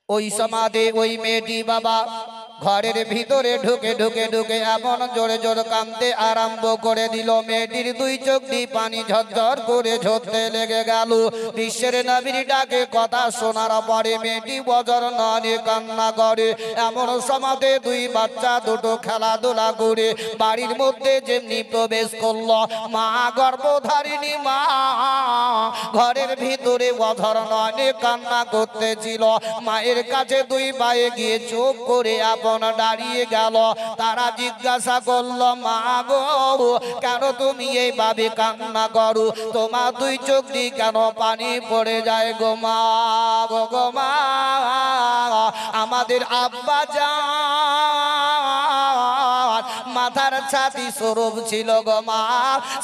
ওই সমাধি ওই মেয়েটি বাবা ঘরের ভিতরে ঢুকে ঢুকে ঢুকে এমন জোরে জোরে কাঁদতে আরম্ভ করে দিল। মেয়েটির দুই চোখ দিয়ে পানি ঝরঝর করে ঝরতে লেগে গেল। বিশ্বের নবীর ডাকে কথা শোনার পরে মেয়েটি বজর নয় কান্না করে। এমন সমাধে দুই বাচ্চা দুটো খেলাধুলা করে বাড়ির মধ্যে যেমনি প্রবেশ করলো, মা গর্ভধারিণী মা ঘরের ভিতরে বজর নয় কান্না করতেছিল। মায়ের কাছে দুই ভাই গিয়ে চুপ করে দাঁড়িয়ে গেল। তারা জিজ্ঞাসা করলো, মা গো কেন তুমি এইভাবে কান্না করো? তোমার দুই চোখ দিয়ে কেন পানি পড়ে যায় গো মা? গো মা আমাদের আব্বা জান মাথার ছাতি স্বরূপ ছিল গো মা,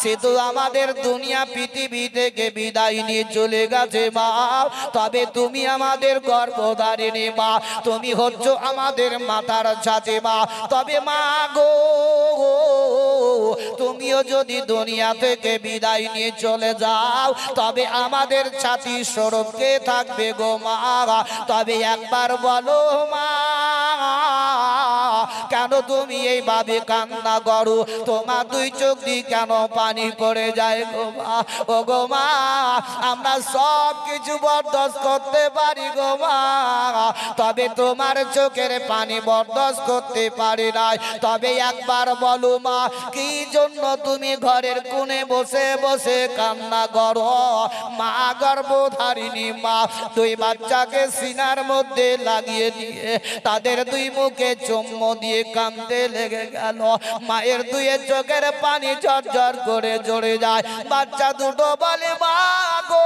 সে তো আমাদের দুনিয়া পৃথিবী থেকে বিদায় নিয়ে চলে গেছে মা। তবে তুমি আমাদের গর্ভধারিণী মা, তুমি হচ্ছ আমাদের মাথার ছাতি মা। তবে মা গো তুমিও যদি দুনিয়া থেকে বিদায় নিয়ে চলে যাও তবে আমাদের ছাতি স্বরূপ কে থাকবে গো মা? তবে একবার বলো মা কেন তুমি এইভাবে কান্না করো? তোমার দুই চোখ দিয়ে কেন পানি পড়ে যায় গো মা? ও গো মা আমরা সব কিছু বরদাস্ত করতে পারি গো মা, তবে তোমার চোখের পানি বরদাস্ত করতে পারি নাই। তবে একবার বলো মা কি জন্য তুমি ঘরের কোণে বসে বসে কান্না করো? মা গর্ভধারিণী মা দুই বাচ্চাকে সিনার মধ্যে লাগিয়ে দিয়ে তাদের দুই মুখে চুম্বন দিয়ে কাঁদতে লেগে গেল। মায়ের দুই চোখের পানি ঝরঝর করে ঝরে যায়। বাচ্চা দুটো বলে, মা গো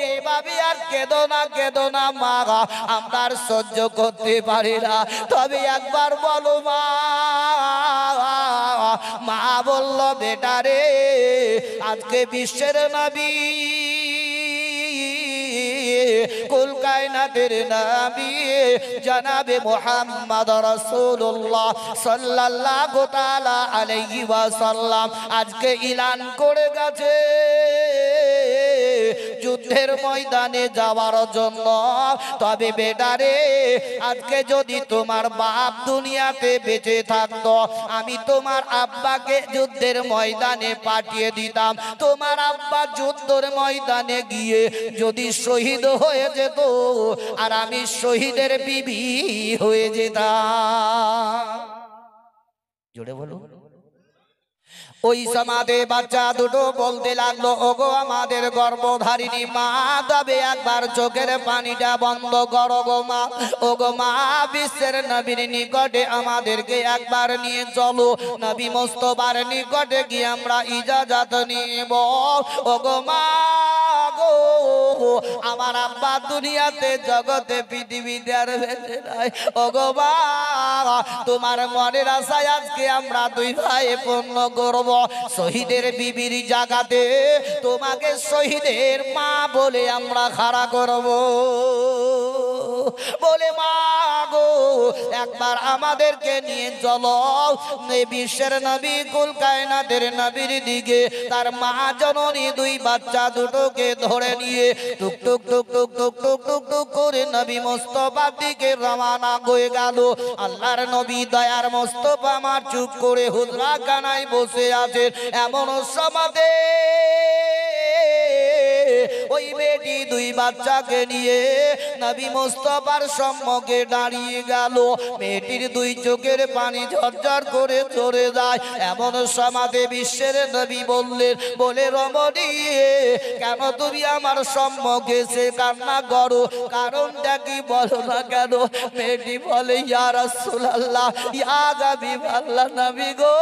এইভাবে আর কেঁদো না মা, আমরা আর সহ্য করতে পারি না। তবে একবার বলো মা। মা বলল, বেটা রে আজকে বিশ্বের নবী কুল কায়নাতের নবী জনাবে মুহাম্মদ রাসূলুল্লাহ সাল্লাল্লাহু তাআলা আলাইহি ওয়াসাল্লাম আজকে এলান করে গেছে যুদ্ধের ময়দানে যাওয়ার জন্য। তবে বেটারে আজকে যদি তোমার বাপ দুনিয়াতে বেঁচে থাকতো আমি তোমার আব্বাকে যুদ্ধের ময়দানে পাঠিয়ে দিতাম। তোমার আব্বা যুদ্ধের ময়দানে গিয়ে যদি শহীদ হয়ে যেত আর আমি শহীদের বিবি হয়ে যেতাম। জোরে বলো। ওই সমাধে বাচ্চা দুটো বলতে লাগলো, ওগো আমাদের গর্ভধারিণী মা, তবে একবার চোখের পানিটা বন্ধ করো গো মা। ওগো মা বিশ্বের নবীর নিকটে আমাদেরকে একবার নিয়ে চলো, নবী মুস্তাফার নিকটে গিয়ে আমরা ইজাজত নিব। ওগো মা গো আমার আব্বা দুনিয়াতে জগতে পৃথিবীতে আর বেঁচে নাই। ওগো মা তোমার মনের আশায় আজকে আমরা দুই ভাই পূর্ণ করব। শহীদের বিবির জায়গাতে তোমাকে শহীদের মা বলে আমরা খাড়া করব। বলে মা গো একবার আমাদেরকে নিয়ে চলো বিশ্বের নবী কুল কায়নাতের নবীর দিকে। তার মা জননী দুই বাচ্চা দুটোকে ধরে নিয়ে টুক টুক টুক টুক টুক টুক টুক টুক করে নবী মুস্তাফার দিকে রওনা হয়ে গেল। আল্লাহর নবী দয়ার মুস্তাফা আমার চুপ করে হুজরা খানায় বসে আছেন। এমন সমাধে ওই বেটি দুই বাচ্চাকে নিয়ে নবী মুস্তাফার সম্মুখে দাঁড়িয়ে গেল। মেয়েটির দুই চোখের পানি ঝরঝর করে ঝরে যায়। এমন সমাধে বিশ্বের নবী বললেন, বলে রমণী কেন তুমি আমার সম্মুখে সে কান্না করো? কারণটা কি বলো না কেন? মেয়েটি বলে, ইয়া রাসূলুল্লাহ ইয়া হাবিবাল্লাহ নবী গো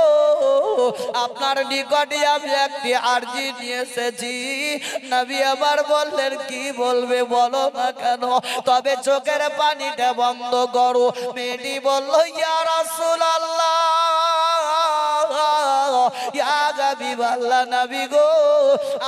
আপনার নিকটে আমি একটি আরজি নিয়ে এসেছি। নবী আবার বললেন, কি বলবে বলো না কেন? তবে চোখের পানিটা বন্ধ করো। মেয়েটি বলল, ইয়া রাসূলুল্লাহ ইয়া হাবিবাল্লাহ নবী গো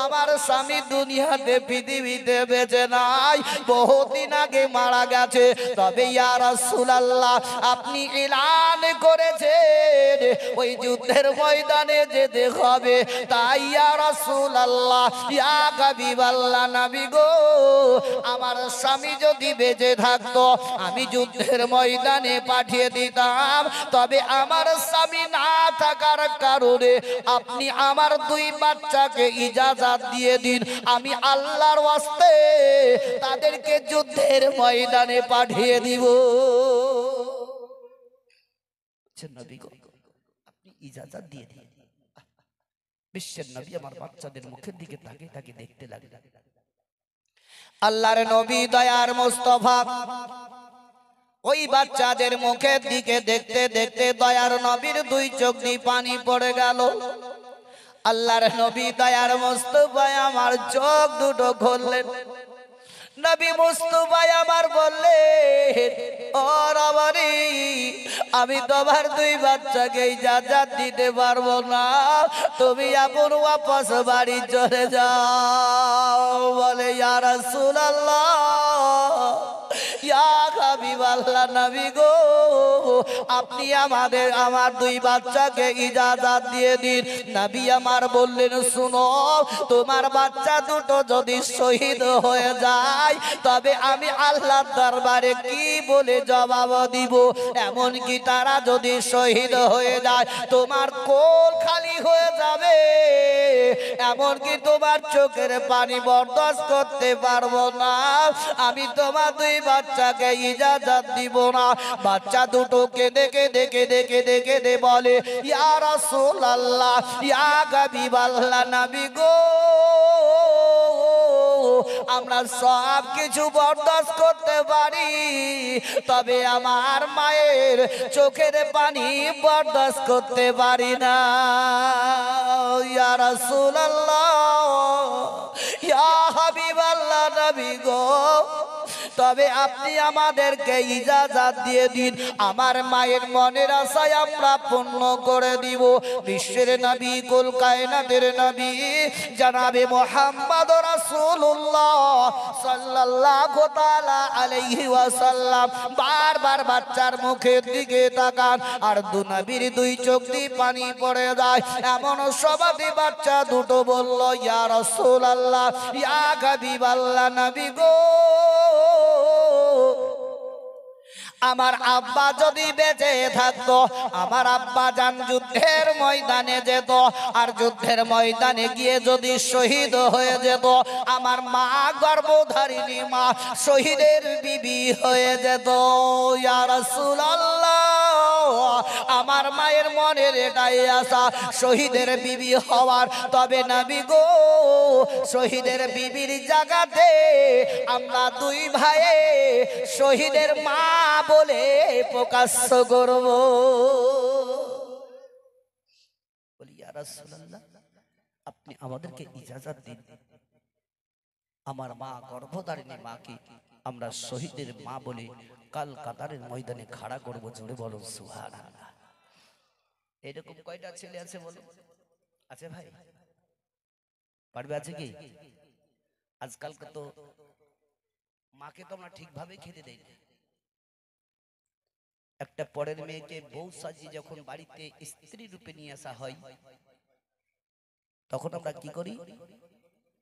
আমার স্বামী দুনিয়াতে পৃথিবীতে বেঁচে নাই, বহুদিন আগে মারা গেছে। তবে ইয়া রাসূলুল্লাহ আপনি এলান করেছেন ওই যুদ্ধের ময়দানে যেতে হবে, তাই ইয়া রাসূলুল্লাহ ইয়া হাবিবাল্লাহ নবী গো আমার স্বামী যদি বেঁচে থাকতো আমি যুদ্ধের ময়দানে পাঠিয়ে দিতাম। তবে আমার স্বামী না থাকার কারণে আপনি আমার দুই বাচ্চাকে ইজাজত দিয়ে দিন, আমি আল্লাহর ওয়াস্তে তাদেরকে যুদ্ধের ময়দানে পাঠিয়ে দিব। নবী গো আপনি ইজাজত দিয়ে দিন। বিশ্বের নবী আমার বাচ্চাদের মুখের দিকে তাকিয়ে তাকিয়ে দেখতে লাগলেন। আল্লাহর নবী দয়ার মুস্তাফা ওই বাচ্চাদের মুখের দিকে দেখতে দেখতে দয়ার নবীর দুই চোখ দিয়ে পানি পড়ে গেল। আল্লাহর নবী দয়ার মুস্তাফা আমার চোখ দুটো খুললেন। নবী মুস্তাফা আমার বললেন, ও রবারি আমি তোমার দুই বাচ্চাকে ইজাজত দিতে পারবো না, তুমি আপন ওয়াপস বাড়ি চলে যাও। বলে ইয়া রাসূলুল্লাহ ইয়া হাবিবাল্লাহ নবী গো আপনি আমার দুই বাচ্চাকে ইজাজত দিয়ে দিন। নবী আমার বললেন, শুনো তোমার বাচ্চা দুটো যদি শহীদ হয়ে যায় তবে আমি আল্লাহর দরবারে কি বলে জবাব দিব? এমন কি তারা যদি শহীদ হয়ে যায় তোমার কোল খালি হয়ে যাবে, এমন কি তোমার চোখের পানি বরদাস্ত করতে পারবো না, আমি তোমার দুই বাচ্চাকে ইজাজত দিব না। বাচ্চা দুটো কেঁদে কেঁদে কেঁদে কেঁদে কেঁদে বলে, ইয়া রাসূলুল্লাহ ইয়া হাবিবাল্লাহ নবী গো আমরা সব কিছু বরদাস্ত করতে পারি, তবে আমার মায়ের চোখের পানি বরদাস্ত করতে পারি না। ইয়া রাসূলুল্লাহ ইয়া হাবিবাল্লাহ নবী গো তবে আপনি আমাদেরকে ইজাজত দিয়ে দিন, আমার মায়ের মনের আশায় আমরা পূর্ণ করে দিব। বিশ্বের নবী কুল কায়নাতের নবী জনাবে মুহাম্মদ রাসূলুল্লাহ সাল্লাল্লাহু তাআলা আলাইহি ওয়াসাল্লাম বারবার বাচ্চার মুখের দিকে তাকান আর দু নবীর দুই চোখ দিয়ে পানি পড়ে যায়। এমন সবাদি বাচ্চা দুটো বলল, ইয়া রাসূলুল্লাহ ইয়া হাবিবাল্লাহ নবী গো আমার আব্বা যদি বেঁচে থাকতো, আমার আব্বা জান যুদ্ধের ময়দানে যেত, আর যুদ্ধের ময়দানে গিয়ে যদি শহীদ হয়ে যেত, আমার মা গর্ভধারিণী মা শহীদের বিবি হয়ে যেত। ইয়া রাসূলুল্লাহ আমার মায়ের মনের এটাই আশা শহীদের বিবি হওয়ার। তবে নবী গো শহীদের বিবির জায়গাতে আমরা দুই ভাইয়ে শহীদের মা বলে প্রকাশ্য করব। বলি ইয়া রাসূলুল্লাহ আপনি আমাদেরকে ইজাজত দিন, আমার মা গর্ভধারিণী মাকে আমরা শহীদের মা বলে কাল কাতারের ময়দানে খাড়া করব। জোরে বলো সুবহানাল্লাহ। এরকম কয়টা ছেলে আছে বলো? আছে ভাই? পারবে? আছে কি? আজকালকে তো মাকে তো আমরা ঠিকভাবে খেতে দেই না। একটা পরের মেয়েকে বউ সাজিয়ে যখন বাড়িতে স্ত্রী রূপে নিয়ে আসা হয় তখন আমরা কি করি?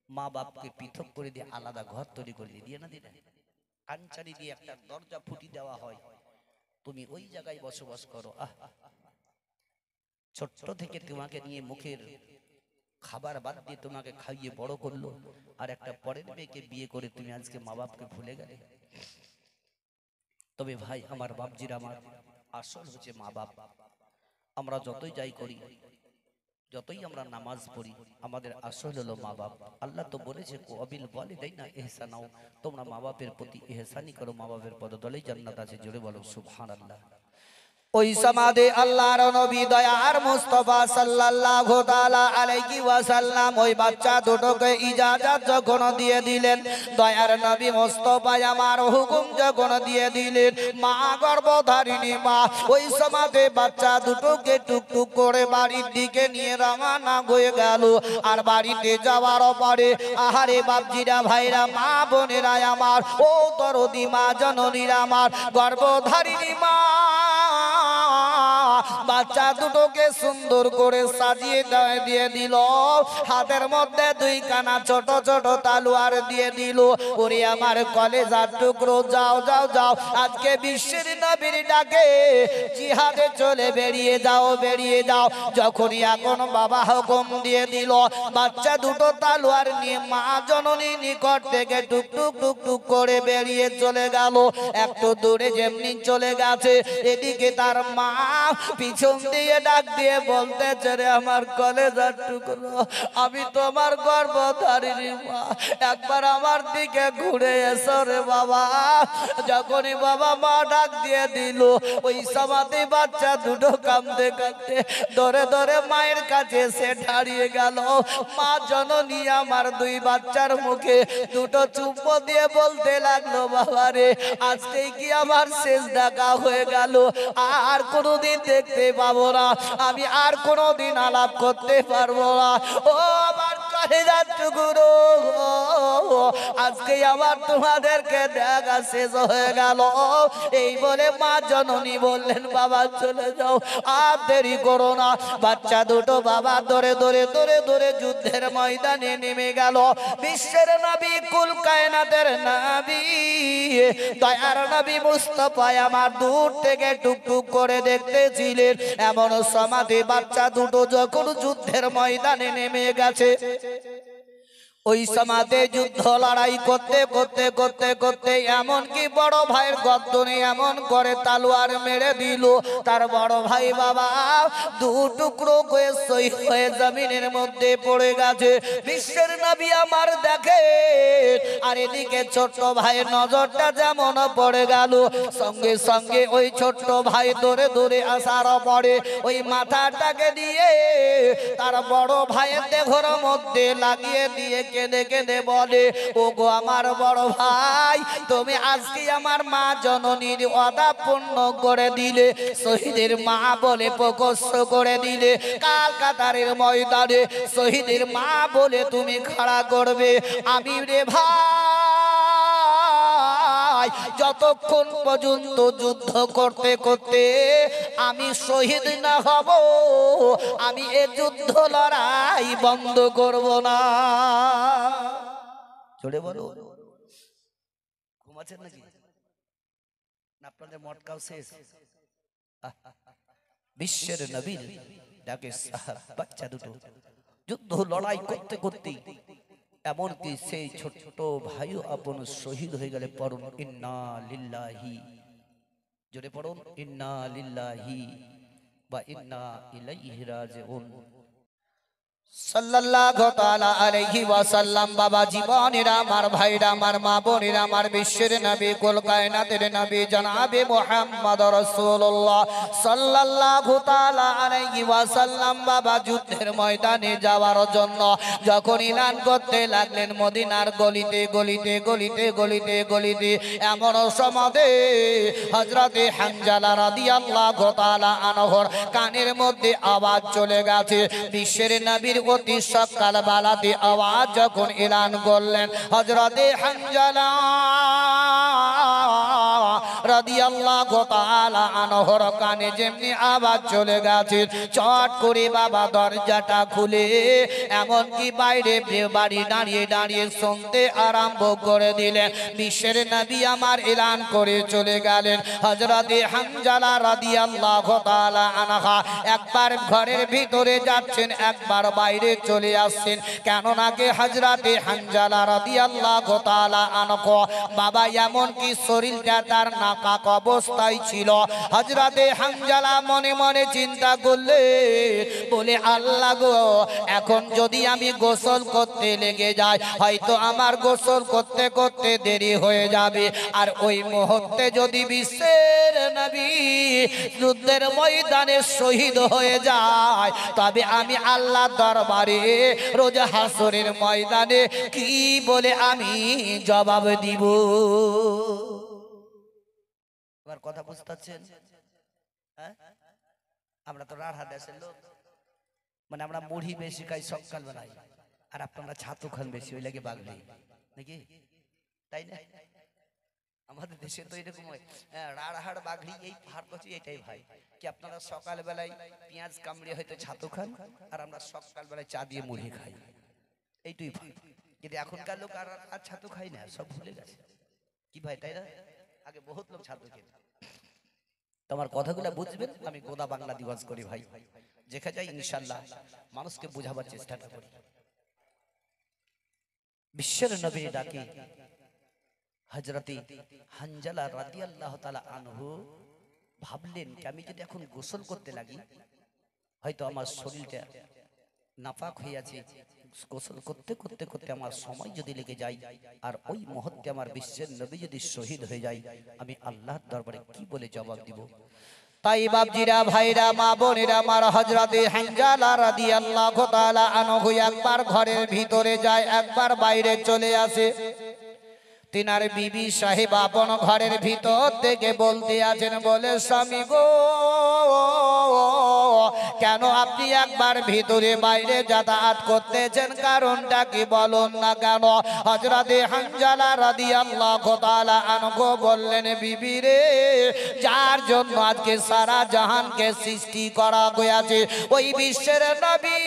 মা বাপকে পৃথক করে দিয়ে আলাদা ঘর তৈরি করে দিয়ে না দিই না, কাঞ্চারি দিয়ে একটা দরজা ফুটি দেওয়া হয়, তুমি ওই জায়গায় বসবাস করো। ছোট্ট থেকে তোমাকে নিয়ে মুখের খাবার বাদ দিয়ে তোমাকে খাইয়ে বড় করলো, আর একটা পরের মেয়েকে বিয়ে করে তুমি আজকে মা বাপকে ভুলে গেলে। তবে ভাই আমার বাপজিরা, আমার আসল হচ্ছে মা বাপ। আমরা যতই যাই করি, যতই আমরা নামাজ পড়ি, আমাদের আসল হলো মা বাপ। আল্লাহ তো বলেছে ওয়াবিল ওয়ালিদাইনা ইহসানাও, তোমরা মা বাপের প্রতি ইহসানি করো, মা বাপের পদতলেই জান্নাত আছে। জোরে বলো সুবহানাল্লাহ। ওই সমাধি আল্লাহর নবী দয়ার মুস্তাফা সাল্লাল্লাহু তাআলা আলাইহি ওয়াসাল্লাম ওই বাচ্চা দুটোকে ইজাজত যখন দিয়ে দিলেন, দয়ার নবী মুস্তাফা আমার হুকুম যখন দিয়ে দিলেন, মা গর্ভধারিণী মা ওই সমাধি বাচ্চা দুটোকে টুকটুক করে বাড়ির দিকে নিয়ে রওনা হয়ে গেল। আর বাড়িতে যাওয়ার পরে আহারে বাপজিরা ভাইরা মা বোনেরা আমার, ও দরদি মা জননীরা আমার, গর্ভধারিণী মা বাচ্চা দুটোকে সুন্দর করে সাজিয়ে দিয়ে দিল। হাতের মধ্যে দুই কানা ছোট ছোট তালুয়ার দিয়ে দিল। ওরে আমার কলেজার টুকরো, যাও যাও যাও, আজকে বিশ্বের নবীর ডাকে জিহাদে চলে বেরিয়ে যাও, বেরিয়ে যাও। যখনই এখন বাবা হুকুম দিয়ে দিল, বাচ্চা দুটো তালুয়ার নিয়ে মা জননীর নিকট থেকে টুকটুক টুকটুক করে বেরিয়ে চলে গেল। একটু দূরে যেমনি চলে গেছে, এদিকে তার মা পিছন দিয়ে ডাক দিয়ে বলতেছে, রে আমার কলেজার টুকরো, আমি তোমার গর্ভধারিণী মা, একবার আমার দিকে ঘুরে এসো রে বাবা। যখনই বাবা মা ডাক দিয়ে দিল, ওই সমাধি বাচ্চা দুটো কাঁদতে কাঁদতে ধরে ধরে মায়ের কাছে এসে দাঁড়িয়ে গেল। মা জননী আমার দুই বাচ্চার মুখে দুটো চুম্ব দিয়ে বলতে লাগলো, বাবা রে, আজকে কি আমার শেষ দেখা হয়ে গেল, আর কোনোদিন দেখতে পাবো না, আমি আর কোনোদিন আলাপ করতে পারবো না। ও আমার কলেজার টুকরো, আজকে আমার তোমাদেরকে দেখা শেষ হয়ে গেল। এই বলে মা জননী বললেন, বাবা চলে যাও, আর দেরি করো না। বাচ্চা দুটো বাবা ধরে ধরে ধরে ধরে যুদ্ধের ময়দানে নেমে গেল। বিশ্বের নবী, কুল কায়নাতের নবী, দয়ার নবী মুস্তাফা আমার দূর থেকে টুকটুক করে দেখতেছিলেন। এমন সমাধি বাচ্চা দুটো যখন যুদ্ধের ময়দানে নেমে গেছে, ওই সমাধে যুদ্ধ লড়াই করতে করতে করতে করতে এমনকি বড় ভাইয়ের গর্দনে এমন করে তালোয়ার মেরে দিল, তার বড় ভাই বাবা দু টুকরো হয়ে শহীদ হয়ে জমিনের মধ্যে পড়ে গেছে। বিশ্বের নবী আমার দেখে, আর এদিকে ছোট্ট ভাইয়ের নজরটা যেমন পড়ে গেল, সঙ্গে সঙ্গে ওই ছোট্ট ভাই দৌড়ে দৌড়ে আসার পরে ওই মাথাটাকে দিয়ে তার বড় ভাইয়ের দেহর মধ্যে লাগিয়ে দিয়ে কেঁদে কেঁদে বলে, ও গো আমার বড় ভাই, তুমি আজকে আমার মা জননীর ওয়াদা পূর্ণ করে দিলে, শহীদের মা বলে প্রকাশ করে দিলে। কাল কাতারের ময়দানে শহীদের মা বলে তুমি খাড়া করবে। আমি রে ভাই যতক্ষণ পর্যন্ত যুদ্ধ করতে করতে আমি শহীদ না হব, আমি এ যুদ্ধ লড়াই বন্ধ করব না। চলে বলো, ঘুমাচ্ছেন নাকি? আপনাদের মটকাও শেষ? বিশ্বের নবীর ডাকে বাচ্চা দুটো যুদ্ধ লড়াই করতে করতে এমনকি সেই ছোট্ট ভাইও আপন শহীদ হয়ে গেলে। পড়ুন ইন্না লিল্লাহি, জোরে পড়ুন ইন্না লিল্লাহি ওয়া ইন্না ইলাইহি রাজিউন। সাল্লাল্লাহু তাআলা আলাইহি ওয়াসাল্লাম। বাবা জীবনেরা আমার, ভাইরা আমার, মা বোনেরা আমার, বিশ্বের নবী, কুল কায়নাতের নবী জনাবে মুহাম্মদ রাসূলুল্লাহ সাল্লাল্লাহু তাআলা আলাইহি ওয়াসাল্লাম বাবা যুদ্ধের ময়দানে যাওয়ার জন্য যখন এলান করতে লাগলেন, মদিনার গলিতে গলিতে গলিতে গলিতে গলিতে এমন সময়ে হযরতে হানজালা রাদিয়াল্লাহু তাআলা আনহুর কানের মধ্যে আওয়াজ চলে গেছে। বিশ্বের নবীর অতি সকাল বেলাতে আওয়াজ যখন এলান করলেন, হযরতে হানজালা রাদিয়াল্লাহু তাআলা আনহুর কানে যেমনি আওয়াজ চলে গেছে, চট করে বাবা দরজাটা খুলে এমনকি বাইরে বাড়ি দাঁড়িয়ে দাঁড়িয়ে শুনতে আরম্ভ করে দিলেন। বিশ্বের নবী আমার এলান করে চলে গেলেন। হযরতে হানজালা রাদিয়াল্লাহু তাআলা আনহা একবার ঘরের ভিতরে যাচ্ছেন, একবার বাইরে চলে আসছেন। কেন নাকি হযরতে হানজালা রাদিয়াল্লাহু তাআলা আনহু বাবা এমনকি শরীরটা তার নাক নাপাক অবস্থায় ছিল। হযরতে হানজালা মনে মনে চিন্তা করলে, বলে আল্লাহ গো, এখন যদি আমি গোসল করতে লেগে যাই, হয়তো আমার গোসল করতে করতে দেরি হয়ে যাবে। আর ওই মুহূর্তে যদি বিশ্বের নবী যুদ্ধের ময়দানে শহীদ হয়ে যায়, তবে আমি আল্লাহ দরবারে রোজ হাসরের ময়দানে কি বলে আমি জবাব দিব? এবার কথা বুঝতে পারছেন? আমরা তো রাঢ়া দেশের লোক, মানে আমরা মুড়ি বেশি খাই সকাল বেলায়, আর আপনারা ছাতু খান বেশি, ওই লাগে বাগলি নাকি, তাই না? আমাদের দেশে তো এরকম হয়, রাড়হাড় বাগলি এই পাহাড় করছি, এটাই ভাই কি আপনারা সকাল বেলায় পেঁয়াজ কামড়িয়ে হয়তো ছাতু খান, আর আমরা সকাল বেলায় চা দিয়ে মুড়ি খাই, এইটাই ভাই। কিন্তু এখনকার লোক আর ছাতু খাই না, সব ভুলে গেছে কি ভাই, তাই না? আগে বহুত লোক ছাতু খেত। তোমার কথাগুলো বুঝবেন, আমি গোদা বাংলা দিবস করি ভাই, যেখানে যাই ইনশাল্লাহ মানুষকে বোঝাবার চেষ্টাটা করি। বিশ্বের নবী ডাকে হযরতে হানজালা রাদিয়াল্লাহু তাআলা আনহু ভাবলেন কি আমি যদি এখন গোসল করতে লাগি, হয়তো আমার শরীরটা নাপাক হয়ে আছে, গোসল করতে করতে করতে আমার সময় যদি লেগে যায়, আর ওই মুহূর্তে আমার বিশ্বের নবী যদি শহীদ হয়ে যায়, আমি আল্লাহর দরবারে কি বলে জবাব দিব? তাই বাপজিরা, ভাইরা, মা বোনেরা, আমার হযরতে হানজালা রাদিয়াল্লাহু তাআলা আনহু একবার ঘরের ভিতরে যায়, একবার বাইরে চলে আসে। তিনার বিবি সাহেব আপন ঘরের ভিতর থেকে বলতে আছেন, বলে স্বামী গো, কেন আপনি একবার ভিতরে বাইরে যাতায়াত করতেছেন, কারণটা কি বলুন না কেন? হযরতে হানজালা রাদিয়াল্লাহু তাআলা আনহু বললেন, বিবি রে, যার জন্য আজকে সারা জাহানকে সৃষ্টি করা হয়েছে, ওই বিশ্বের নবী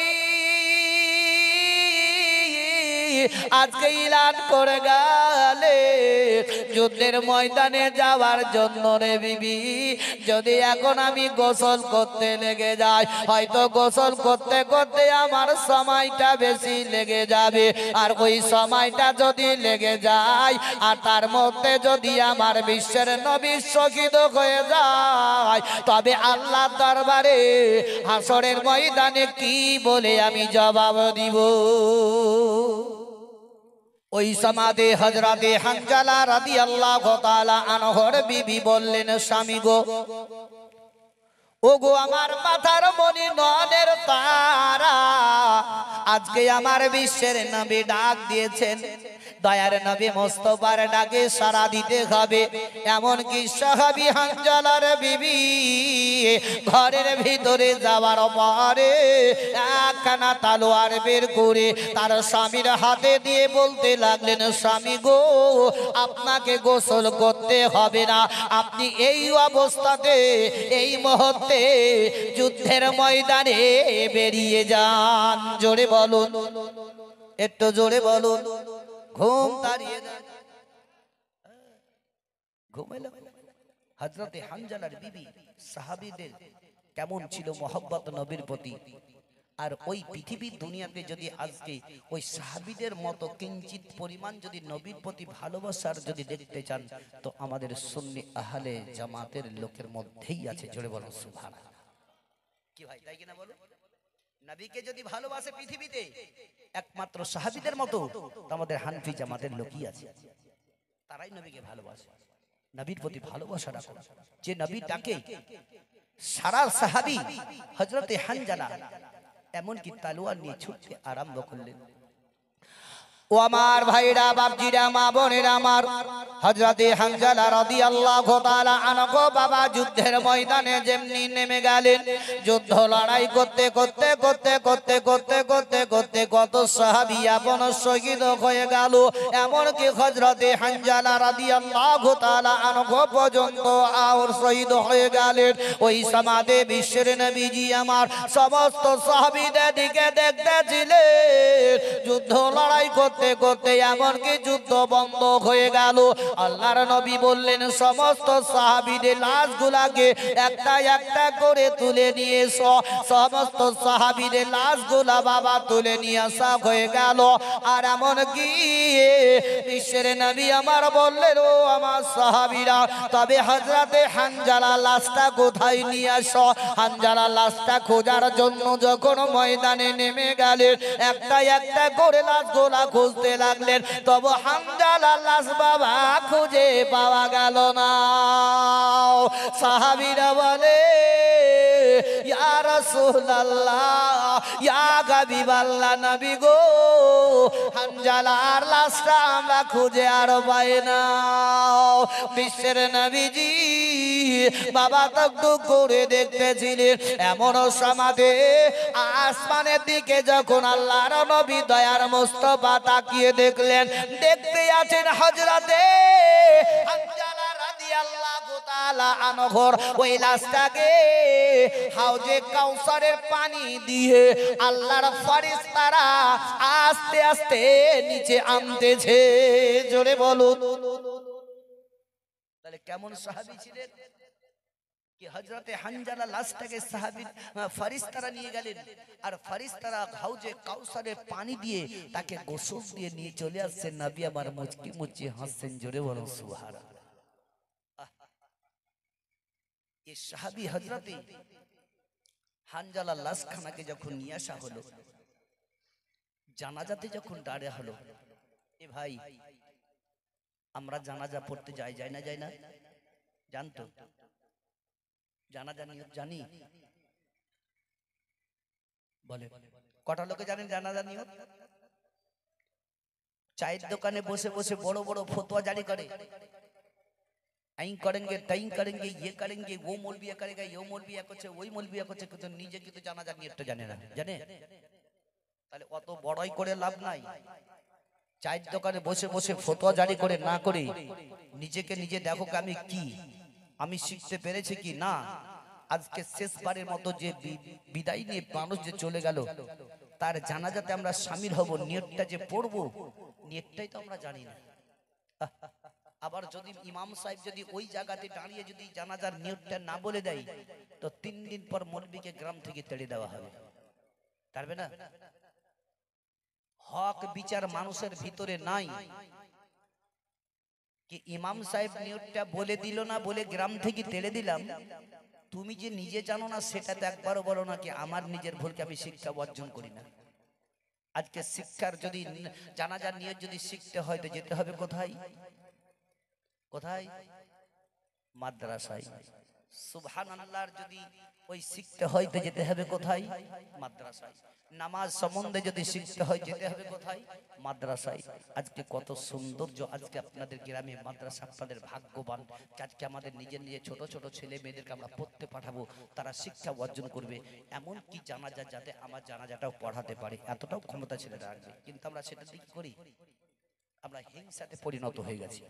আজকে ইলান করে গেলে যুদ্ধের ময়দানে যাওয়ার জন্য রে বিবি। যদি এখন আমি গোসল করতে লেগে যাই, হয়তো গোসল করতে করতে আমার সময়টা বেশি লেগে যাবে, আর ওই সময়টা যদি লেগে যায়, আর তার মধ্যে যদি আমার বিশ্বের নবী শহীদ হয়ে যায়, তবে আল্লাহর দরবারে হাসরের ময়দানে কি বলে আমি জবাব দিব? ওই সমাদে হযরতে হানজালা রাদিয়াল্লাহু তাআলা আনহুর বিবি বললেন, স্বামী গো, ও গো আমার মাথার মনি নয়নের তারা, আজকে আমার বিশ্বের নবী ডাক দিয়েছেন, দয়ার নবী মুস্তাফার ডাকে সাড়া দিতে হবে। এমন কি সাহাবী হানজালার বিবি ঘরের ভিতরে যাওয়ার পরে একখানা তলোয়ার বের করে তার স্বামীর হাতে দিয়ে বলতে লাগলেন, স্বামী গো, আপনাকে গোসল করতে হবে না, আপনি এই অবস্থাতে এই মুহূর্তে যুদ্ধের ময়দানে বেরিয়ে যান। জোরে বলুন, একটু জোরে বলুন। ঘুম তাড়িয়ে ঘুমাইল। হযরতে হানজালার বিবি সাহাবীদের কেমন ছিল মহব্বত নবীর প্রতি, আর ওই পৃথিবীর দুনিয়াতে যদি আজকে ওই সাহাবীদের মতো কিঞ্চিত পরিমাণ যদি নবীর প্রতি ভালোবাসার যদি দেখতে চান, তো আমাদের সুন্নি আহলে জামাতের লোকের মধ্যেই আছে। জোরে বলুন সুবহানাল্লাহ। কি ভাই, তাই কিনা বলো? নবীকে যদি ভালোবাসে পৃথিবীতে একমাত্র সাহাবীদের মতো, আমাদের হানফি জামাতের লোকই আছে, তারাই নবীকে ভালোবাসে। নবীর প্রতি ভালোবাসা রাখো। যে নবী ডাকে সারা সাহাবী হযরতে হানজালা এমনকি তলোয়ার নিয়ে ছুটতে আরম্ভ করলেন। ও আমার ভাইরা, বাপজিরা, মা বোনেরা আমার, হযরতে হানজালা রাদিয়াল্লাহু তাআলা আনহু বাবা যুদ্ধের ময়দানে যেমনি নেমে গেলেন, যুদ্ধ লড়াই করতে করতে করতে করতে করতে করতে করতে কত সাহাবী আপন শহীদ হয়ে গেল। এমনকি হযরতে হানজালা রাদিয়াল্লাহু তাআলা আনহু পর্যন্ত আর শহীদ হয়ে গেলেন। ওই সমাদে বিশ্বের নবীজি আমার সমস্ত সাহাবীদের দিকে দেখতেছিলেন, যুদ্ধ লড়াই করতে করতে এমনকি যুদ্ধ বন্ধ হয়ে গেল। আল্লাহর নবী বললেন সমস্ত সাহাবীদের লাশগুলাকে একটা একটা করে তুলে নিয়ে এসো। সমস্ত সাহাবীদের লাশগুলা বাবা তুলে নিয়ে আসা হয়ে গেল। আর এমনকি বিশ্বের নবী আমার বললেন ও আমার সাহাবীরা, তবে হযরতে হানজালা লাশটা কোথায় নিয়ে আসো? হানজালা লাশটা খোঁজার জন্য যখন ময়দানে নেমে গেলেন, একটা একটা করে লাশগুলা খুঁজতে লাগলেন, তবে হানজালার লাশ বাবা খুঁজে পাওয়া গেল না। সাহাবীরা বলে ইয়া রাসূলুল্লাহ, ইয়া হাবিবাল্লাহ, নবী গো, হানজালার লাশটা আমরা খুঁজে আর পাই না। বিশ্বের নবীজি বাবা তকটুক করে দেখতেছিলেন। এমন সমাধে আসমানের দিকে যখন আল্লাহর নবী দয়ার মুস্তাফা তাকিয়ে দেখলেন, দেখতে আছেন হযরতে হানজালা রাদিয়াল্লাহু তাআলা আনহর ওই লাশটাকে হাউজে কাউসারের পানি দিয়ে আল্লাহর ফেরেশতারা আস্তে আস্তে নিচে আনতেছে। জোরে বলুন। তাহলে কেমন সাহাবী ছিলেন কি হযরতে হানজালা লাশটাকে সাহাবী ফেরেশতারা নিয়ে গেলেন, আর ফেরেশতারা হাউজে কাউসারের পানি দিয়ে তাকে গোসল দিয়ে নিয়ে চলে আসছেন। নবী আমার মুচকি মুচকি হাসছেন। জোরে বলুন সুবহানাল্লাহ। এই সাহাবী হযরতে হানজালা লাশখানাকে যখন নিয়ে আসা হলো, জানাজাতে যখন দাঁড়া হলো, এ ভাই আমরা জানাজা পড়তে যাই না জানতো? জানাজা নিয়ত জানি? বলে কটা লোকে জানেন জানাজা নিয়ত? চায়ের দোকানে বসে বসে বড় বড় ফতোয়া জারি করে, আইন করেंगे তাইন করেंगे, ये करेंगे, वो मौलवी करेगा, ये मौलवी করছে, ওই মৌলবি করছে, কিন্তু নিজে কিন্তু জানাজা নিয়তটা জানে না। জানে? তাহলে অত বড়াই করে লাভ নাই। চায়ের দোকানে বসে বসে ফতোয়া জারি করে না করে নিজেকে নিজে দেখো আমি কি, আমি শিখতে পেরেছি কি না। আজকে শেষবারের মতো যে বিদায় নিয়ে মানুষ যে চলে গেল, তার জানাজাতে আমরা শামিল হব, নিয়তটা যে পড়বো, নিয়তটাই তো আমরা জানি না। আবার যদি ইমাম সাহেব যদি ওই জায়গাতে দাঁড়িয়ে যদি জানাজার নিয়তটা না বলে দেয়, তো 3 দিন পর মৌলবীকে গ্রাম থেকে তেড়ে দেওয়া হবে। পারবে না? হক বিচার মানুষের ভিতরে নাই কি ইমাম সাহেব নিয়তটা বলে দিল না বলে গ্রাম থেকে তেড়ে দিলাম। তুমি যে নিজে জানো না সেটা তো একবারও বলো না কি আমার নিজের ভুলকে আমি শিক্ষা অর্জন করি না। আজকে শিক্ষার যদি জানাজার নিয়ত যদি শিখতে হয় তো যেতে হবে কোথায়? কোথায়? মাদ্রাসায়। সুবহানাল্লাহর যদি ওই শিখতে হয় তো যেতে হবে কোথায়? মাদ্রাসায়। নামাজ সম্বন্ধে যদি শিখতে হয় যেতে হবে কোথায়? মাদ্রাসায়। আজকে কত সৌন্দর্য, আজকে আপনাদের গ্রামে মাদ্রাসা, আপনাদের ভাগ্যবান। আজকে আমাদের নিজের ছোট ছোট ছেলে মেয়েদেরকে আমরা পড়তে পাঠাবো, তারা শিক্ষা অর্জন করবে। এমন কি জানাজা যাতে আমার জানাজাটাও পড়াতে পারে, এতটাও ক্ষমতা ছেলেরা রাখবে। কিন্তু আমরা সেটা কি করি? আমরা হিংসাতে পরিণত হয়ে গেছি।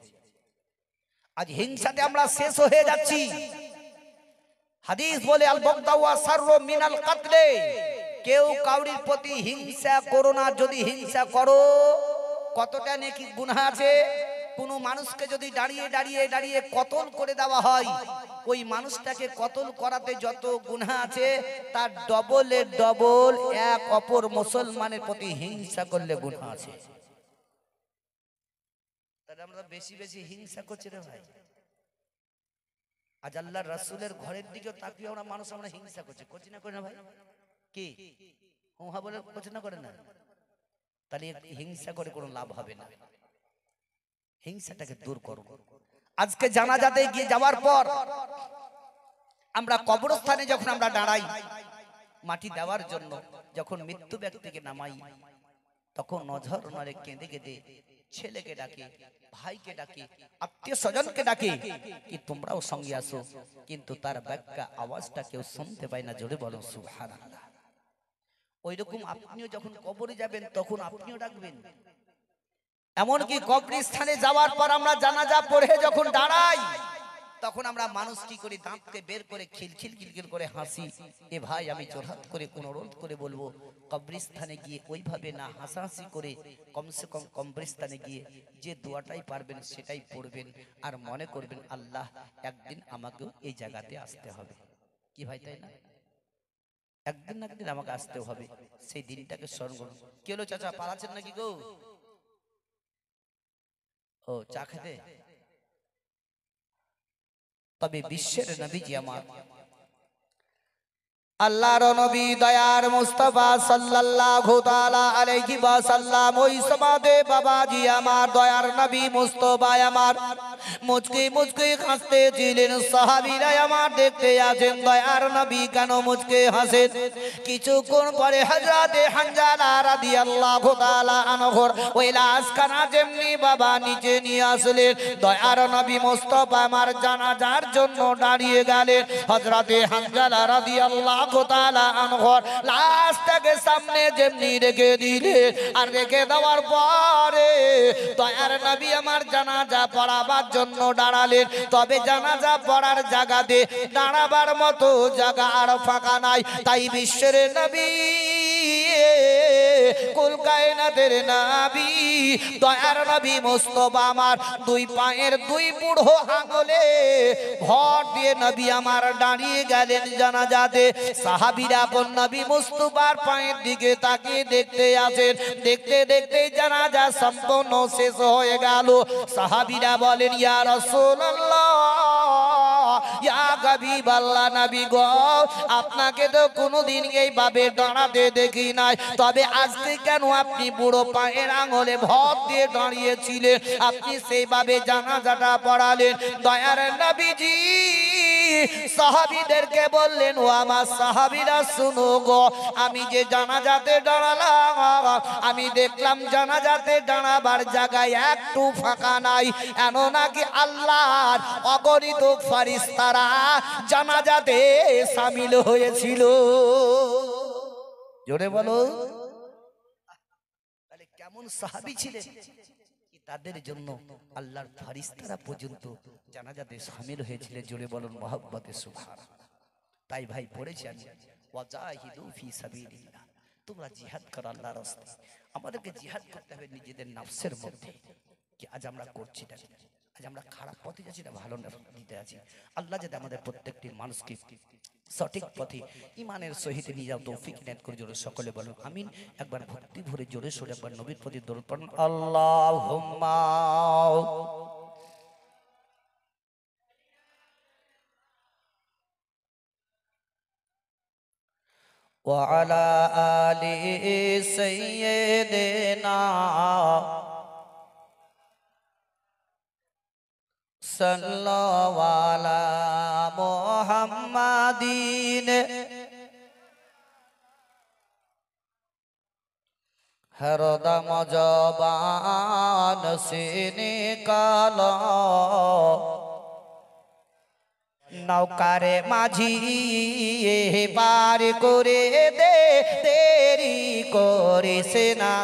আজ হিংসাতে আমরা শেষ হয়ে যাচ্ছি। হাদিস বলে আল বাগদা ওয়া সাররু মিনাল কাতলে, কেউ কাউরির প্রতি হিংসা করো না। যদি হিংসা করো কতটা নেকি গুনাহ আছে। কোন মানুষকে যদি দাঁড়িয়ে দাঁড়িয়ে দাঁড়িয়ে কতল করে দেওয়া হয়, ওই মানুষটাকে কতল করাতে যত গুনাহ আছে তার ডবলের ডবল এক অপর মুসলমানের প্রতি হিংসা করলে গুনাহ আছে। তাহলে আমরা বেশি বেশি হিংসা করছি রে ভাই। আজ আল্লাহর রাসূলের ঘরের দিকে তাকিয়ে আমরা মানুষ আমরা হিংসা করছি না করি না ভাই? কি হুহা বলে করছে না করে না? তাহলে হিংসা করে কোনো লাভ হবে না। হিংসাটাকে দূর করো। আজকে জানাজাতে গিয়ে যাওয়ার পর আমরা কবরস্থানে যখন আমরা দাঁড়াই মাটি দেওয়ার জন্য, যখন মৃত্যু ব্যক্তিকে নামাই, তখন নজর ওনারে কেঁদে কেঁদে ছেলেকে ডাকে, ভাইকে ডাকে, আত্মীয় স্বজনকে ডাকে কি তোমরাও সঙ্গে আসো, কিন্তু তার ব্যাখ্যা আওয়াজটা কেউ শুনতে পায় না। জোরে বলো সুবহানাল্লাহ। ওইরকম আপনিও যখন কবরে যাবেন তখন আপনিও ডাকবেন। এমনকি কবরস্থানে যাওয়ার পর আমরা জানাজা পড়ে যখন দাঁড়াই তখন আমরা মানুষ কি করি, দাঁতকে বের করে খিলখিল খিলখিল করে হাসি। এ ভাই আমি জোরহাত করে অনুরোধ করে বলবো, কবরস্থানে গিয়ে ওইভাবে না হাসাহাসি করে কমসে কম কবরস্থানে গিয়ে যে দোয়াটাই পারবেন সেটাই পড়বেন, আর মনে করবেন আল্লাহ একদিন আমাকেও এই জায়গাতে আসতে হবে। কি ভাই তাই না? একদিন না একদিন আমাকে আসতেও হবে, সেই দিনটাকে স্মরণ করুন। কি হলো চাচা, পালাচ্ছেন নাকি গো? ও চা খেতে? তবে বিশ্বের নবীজি আমার আল্লাহর নবী দয়ার মুস্তাফা সাল্লাল্লাহু তাআলা আলাইহি ওয়াসাল্লাম ওই সমাদে বাবাজি আমার দয়ার নবী মুস্তাফা আমার মুচকি মুচকি হাসতে ছিলেন। সাহাবীরা আমার দেখতে আছেন দয়ার নবী কেন মুচকি হাসেন। কিছুক্ষণ পরে হযরতে হানজালা রাদিয়াল্লাহু তাআলা আনহুর ওই লাশখানা যেমনি বাবা নিচে নিয়ে আসলেন, দয়ার নবী মুস্তাফা আমার জানাজার জন্য দাঁড়িয়ে গেলেন। হযরতে হানজালা রাদিয়াল্লাহু লাশটাকে সামনে যেমনি রেখে দিলে, আর রেখে দেওয়ার পরে দয়ার নবী আমার জানাজা পড়াবার জন্য দাঁড়ালেন। তবে জানাজা পড়ার জায়গাতে দাঁড়াবার মতো জায়গা আর ফাঁকা নাই। তাই বিশ্বের নবী কুল কায়নাতের নবী দয়ার নবী মুস্তাফা আমার দুই পায়ের দুই বুড়ো আঙুলে ভর দিয়ে নবী আমার দাঁড়িয়ে গেলেন জানাজাতে। সাহাবীরা আপন নবী মুস্তাফার পায়ের দিকে তাকিয়ে দেখতে আছেন। দেখতে দেখতে জানাজা সম্পূর্ণ শেষ হয়ে গেল। সাহাবীরা বলেন ইয়া রাসূলুল্লাহ, ইয়া হাবিবাল্লাহ, নবী গো আপনাকে তো কোনোদিন এইভাবে দাঁড়াতে দেখি নাই, তবে আজকে কেন আপনি বুড়ো পায়ের আঙুলে ভর দিয়ে দাঁড়িয়েছিলেন, আপনি সেইভাবে জানাজাটা পড়ালেন। দয়ার নবীজি সাহাবীদেরকে বললেন, ও আমার সাহাবীরা শুনো গো, আমি যে জানাজাতে দাঁড়ালাম আমি দেখলাম জানাজাতে দাঁড়াবার জায়গায় একটু ফাঁকা নাই। এমন নাকি আল্লাহর অগণিত ফেরেশতারা জানাজাতে শামিল হয়েছিল। জোরে বলো, তাহলে কেমন সাহাবী ছিলেন তাদের জন্য আল্লাহর ফেরেশতারা পর্যন্ত জানাজাতে শামিল হয়েছিল। জোরে বলুন মহব্বতে সুবহানাল্লাহ। তাই ভাই পড়েছি আমি ওয়াজাহিদু ফি সাবিলিল্লাহ, তোমরা জিহাদ করো আল্লাহর রাস্তায়। আমাদেরকে জিহাদ করতে হবে নিজেদের নফসের মধ্যে। কি আজ আমরা করছি না? আজ আমরা খারাপ পথে যাচ্ছি না ভালো দিতে আছি? আল্লাহ যাতে আমাদের প্রত্যেকটি মানুষকে সঠিক পথে ইমানের সহিত নিয়ে যাও তৌফিক নেন করে জোরে সকলে বলুন আমিন। একবার ভক্তি ভরে জোরে সোরে একবার নবীর প্রতি দরুদ পড়ুন আল্লাহুম্মা। ওয়া আলা আলি সাইয়্যিদিনা সাল্লাল্লাহু আলা মুহাম্মাদিন হরদম জবান সে নিকালো নৌকারে মাঝি পার করে দে, দেরি করিস না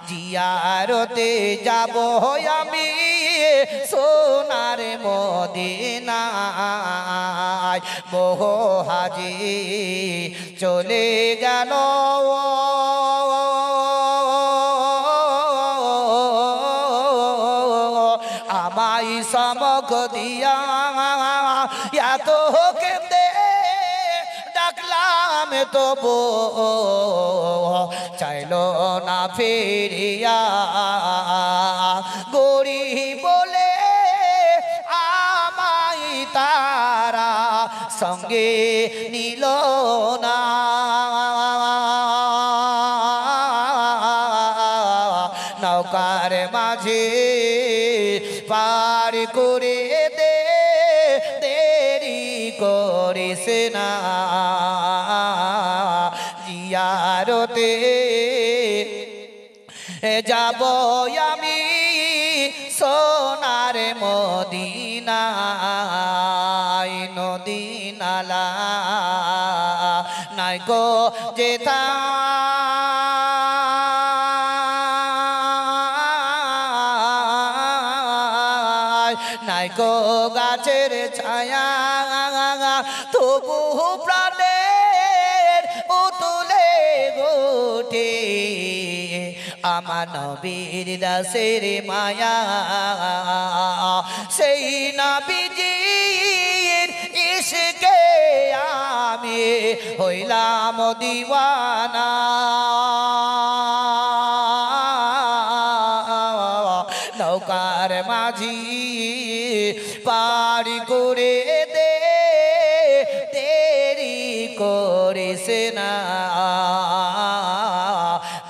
জিয়ারতে যাব আমি সোনার মদিনায়। বহু হাজি চলে গেল আমায় সমক দিয়া, এত কেঁদে ডাকলাম তবু চাইল না ফিরিয়া। গরিব বলে আমায় তারা সঙ্গে নিল না। নৌকার মাঝে পার করে দে, দেরি করিস না জিয়ারতে যাব আমি সোনার মদিনায়। নদী নালা নাই গো যেতা নাইকো গাছের ছায়া তবু প্রাণের উতুলে গোটে আমার নবীর দাসের মায়া সেই নবীজির ইশকে আমি হইলাম দিওয়ানা নৌকার মাঝি পারি করে দে দেরি করিস না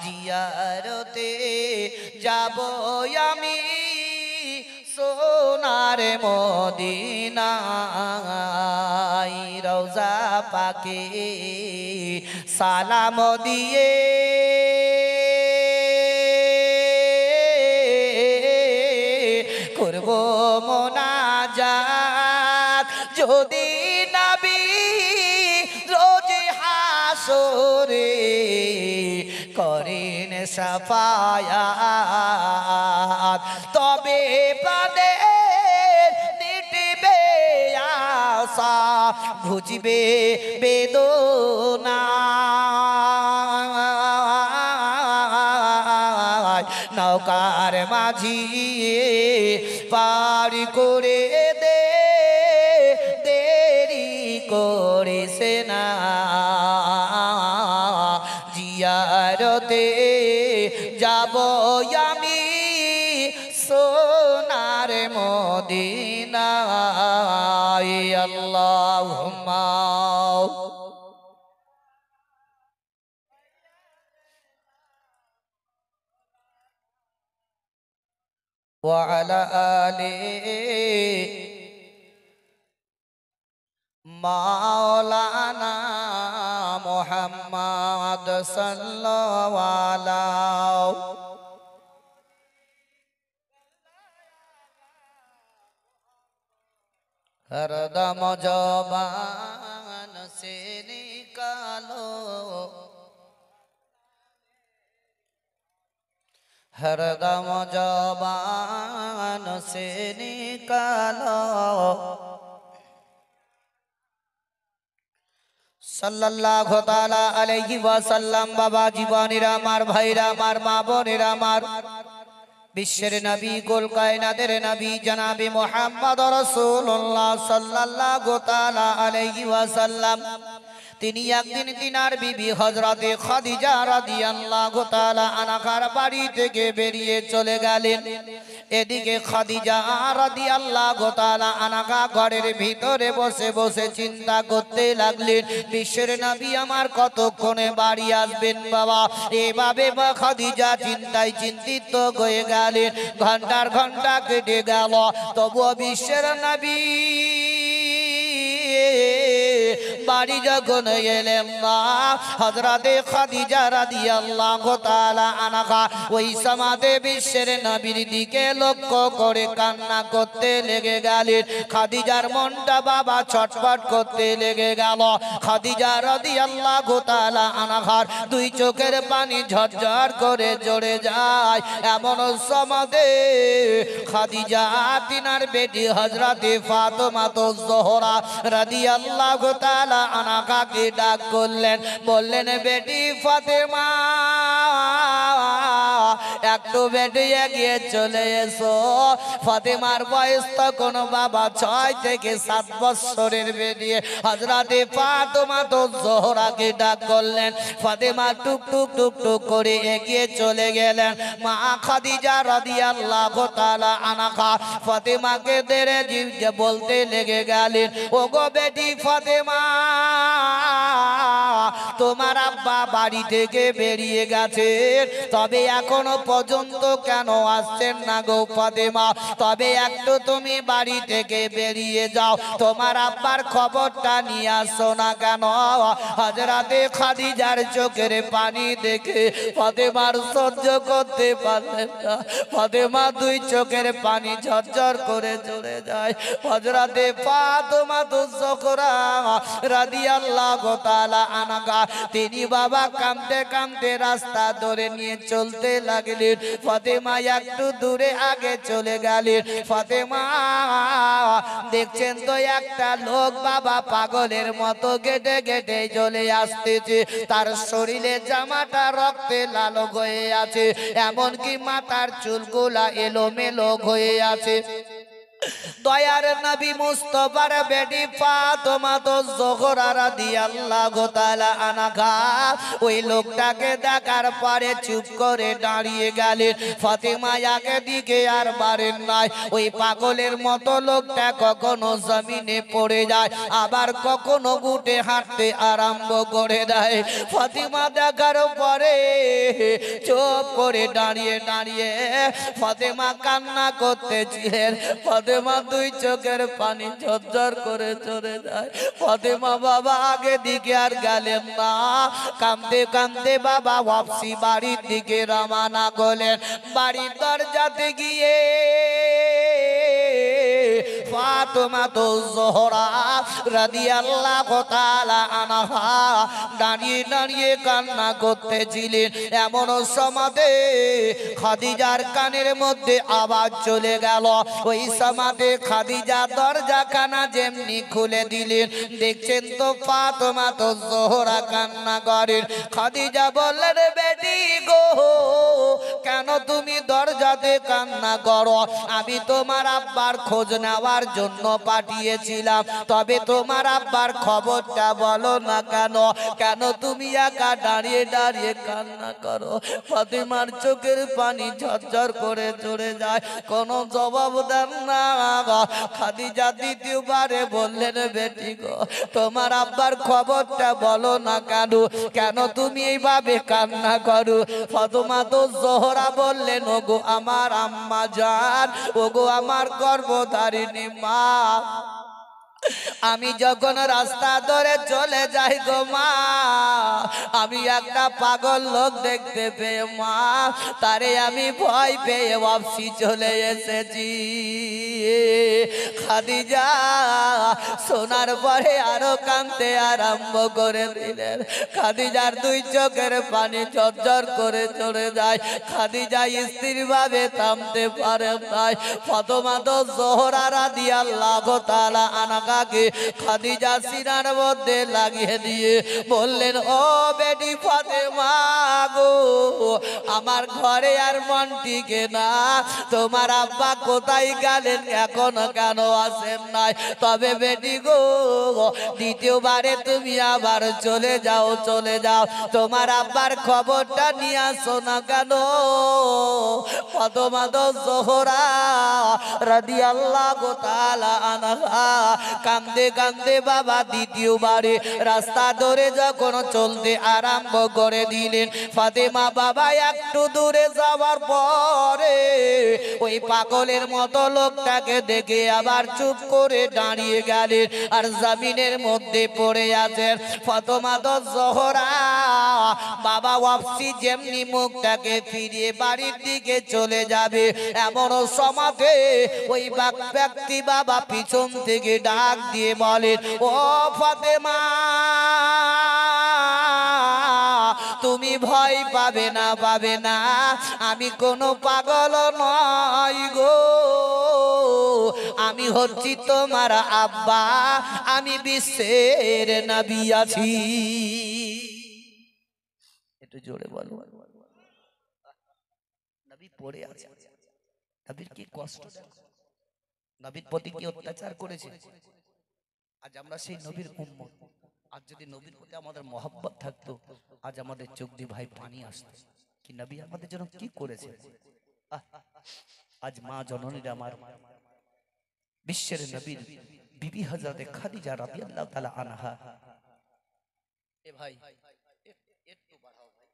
জিয়ারতে যাব আমি সোনার মদিনায় রওজা পাকে সালাম দিয়ে করব মোনাজাত যদি নবী রোজ হাসরে করেন সাফায়াত তবে প্রাণের মিটবে আশা বুঝবে বেদনা নৌকার মাঝি পারি করে দে দেরি করিস না জিয়ারতে যাব আমি সোনার মদিনায় আল্লাহুম্মা وعلى آله مولانا محمد صلى الله عليه हर दम ज़बान से निकालो हर दम ज़बान से निकालो सल्लल्लाहु ताला अलैहि वसल्लम बाबा जीवानीरा मार भाईरा मार मा बोनेरा मार विश्वेर नबी कुल कायनातेर नबी जनाबे मुहम्मद रसूलुल्लाह सल्लल्लाहु ताला अलैहि वसल्लम তিনি একদিন তিনার বিবি হযরতে খাদিজা রাদিয়াল্লাহু তাআলা আনহার বাড়ি থেকে বেরিয়ে চলে গেলেন এদিকে খাদিজা রাদিয়াল্লাহু তাআলা আনহা ঘরের ভিতরে বসে বসে চিন্তা করতে লাগলেন বিশ্বের নবী আমার কতক্ষণে বাড়ি আসবেন বাবা এভাবে খাদিজা চিন্তায় চিন্তিত হয়ে গেলেন ঘন্টার ঘন্টা কেটে গেল তবুও বিশ্বের নবী বাড়ি যখন এলেন না হযরতে খাদিজা রাদিয়াল্লাহু তাআলা আনহা ওই সমাদে বিশ্বের নবীর দিকে লক্ষ্য করে কান্না করতে লেগে গেলেন খাদিজার মনটা বাবা ছটফট করতে লেগে গেল খাদিজা রাদিয়াল্লাহু তাআলা আনহার দুই চোখের পানি ঝরঝর করে ঝরে যায় এমন সমাদে খাদিজা তিনার বেটি হযরতে ফাতেমা যোহরা রাদিয়াল্লাহু তাআলা আনহাকে ডাক করলেন বললেন বেটি ফাতেমা একটু বেটি এগিয়ে চলে এসো ফাতেমার বয়স তখন বাবা 6 থেকে 7 বছরের বেটি হযরতে ফাতেমা যোহরাকে ডাক করলেন ফাতেমা টুক টুক টুক টুক করে এগিয়ে চলে গেলেন মা খাদিজা রাদিয়াল্লাহু তাআলা আনহা ফাতেমাকে ধরে জিজ্ঞাসা বলতে লেগে গেলেন ওগো বেটি ফাতেমা তোমার আব্বা বাড়ি থেকে বেরিয়ে গেছে তবে এখনো পর্যন্ত কেন আসছেন না গো ফাতেমা তবে একটু তুমি বাড়ি থেকে বেরিয়ে যাও তোমার আব্বার খবরটা নিয়ে আসো না কেন হযরতে খাদিজার চোখের পানি দেখে ফাতেমার সহ্য করতে পারলেন না ফাতেমা দুই চোখের পানি ঝরঝর করে ঝরে যায় হযরতে ফাতেমা যোহরা রাদিয়াল্লাহু তাআলা আনহা তিনি বাবা কাঁদতে কাঁদতে রাস্তা ধরে নিয়ে চলতে লাগলেন। ফাতেমা একটু দূরে আগে চলে গেলেন। ফাতেমা দেখছেন তো একটা লোক বাবা পাগলের মতো গেটে গেটে চলে আসতেছে। তার শরীরে জামাটা রক্তে লাল হয়ে আছে, এমনকি মাথার চুলগুলা এলোমেলো হয়ে আছে। দয়ার নবী মুস্তাফার বেটি ফাতেমা তো জোহরা রাদিয়াল্লাহু তাআলা আনহা ওই লোকটাকে দেখার পরে চুপ করে দাঁড়িয়ে গেলেন। ফাতেমা আগে দিকে আর বাড়েন নাই। ওই পাগলের মতো লোকটা কখনো জমিনে পড়ে যায়, আবার কখনো উঠে হাঁটতে আরম্ভ করে দেয়। ফাতেমা দেখার পরে চুপ করে দাঁড়িয়ে দাঁড়িয়ে ফাতেমা কান্না করতেছিলেন। ফাতেমা দুই চোখের পানি ঝরঝর করে চলে যায়। ফাতেমা বাবা আগে দিকে আর গেলেন না। কাঁদতে কাঁদতে বাবা ওয়াপসি বাড়ির দিকে রওনা করলেন। বাড়ির দরজাতে গিয়ে ফাতেমা তো জোহরা রাদিয়াল্লাহু তাআলা আনহা দাঁড়িয়ে দাঁড়িয়ে কান্না করতেছিলেন। এমন সমাদে খাদিজার কানের মধ্যে আওয়াজ চলে গেল। ওই সমাদে খাদিজা দরজাখানা যেমনি খুলে দিলেন, দেখছেন তো ফাতেমা তো জোহরা কান্না করেন। খাদিজা বললেন, বেটি গো, কেন তুমি দরজাতে কান্না করো? আমি তোমার আব্বার খোঁজ নেওয়ার জন্য পাঠিয়েছিলাম, তবে তোমার আব্বার খবরটা বলো না কেন? কেন তুমি একা দাঁড়িয়ে দাঁড়িয়ে কান্না করো? ফাতেমার চোখের পানি ঝরঝর করে চলে যায়, কোনো জবাব দেন না। খাদিজা দ্বিতীয়বারে বললেন, বেটি গো, তোমার আব্বার খবরটা বলো না কেন? কেন তুমি এইভাবে কান্না করো? ফাতেমা তো জোহরা বললেন, ওগো আমার আম্মা জান, ওগো আমার গর্ভধারিণী মা, আমি যখন রাস্তা ধরে চলে যাই গো মা, আমি একটা পাগল লোক দেখতে পেয়ে মা, তারে আমি ভয় পেয়ে ওয়াপসি চলে এসেছি। খাদিজা শোনার পরে আরো কাঁদতে আরম্ভ করে দিলেন। খাদিজার দুই চোখের পানি ঝরঝর করে চলে যায়। খাদিজা স্ত্রীর ভাবে থামতে পারে নাই। ফাতেমা তো জোহরা রাদিয়াল্লাহু তাআলা আনহাকে খাদিজা সিনার মধ্যে লাগিয়ে দিয়ে বললেন, ও বেটি ফাতেমা গো, আমার ঘরে আর মন টিকে না। তোমার আব্বা কোথায় গেলেন, এখনো কেন আসেন নাই? তবে বেটি গো, দ্বিতীয়বারে তুমি আবার চলে যাও, চলে যাও, তোমার আব্বার খবরটা নিয়ে আসো না কেন? ফাতেমা তো জোহরা রাদিয়াল্লাহু তাআলা আনহা কাঁদতে কাঁদতে বাবা দ্বিতীয়বারে রাস্তা ধরে যখন চলতে আরম্ভ করে দিলেন, ফাতেমা বাবা একটু দূরে যাওয়ার পরে ওই পাগলের মতো লোকটাকে দেখে আবার চুপ করে দাঁড়িয়ে গেলেন আর জমিনের মধ্যে পড়ে আছেন। ফাতেমা তো জোহরা বাবা ওয়াপসি যেমনি মুখটাকে ফিরিয়ে বাড়ির দিকে চলে যাবে, এমন সমাতে ওই ব্যক্তি বাবা পিছন থেকে ডাক দিয়ে বলেন, ও ফাতেমা, তুমি ভয় পাবে না, পাবে না, আমি কোনো পাগল নই গো, আমি হচ্ছি তোমার আব্বা, আমি বিশ্বের নবী আছি। একটু জোরে বলো। নবী পড়ে আছে, নবীর কি কষ্ট, নবীর প্রতি কি অত্যাচার করেছে। আজ আমরা সেই নবীর উম্মত। আজ যদি নবীর প্রতি আমাদের মহব্বত থাকতো, আজ আমাদের চোখ দিয়ে ভাই পানি আসতো। কি নবী আমাদের জন্য কি করেছে। আজ মা জননীরা আমার বিশ্বের নবীর বিবি হযরত খাদিজা রাদিয়াল্লাহু তাআলা আনহা, এ ভাই একটু বাড়াও ভাই,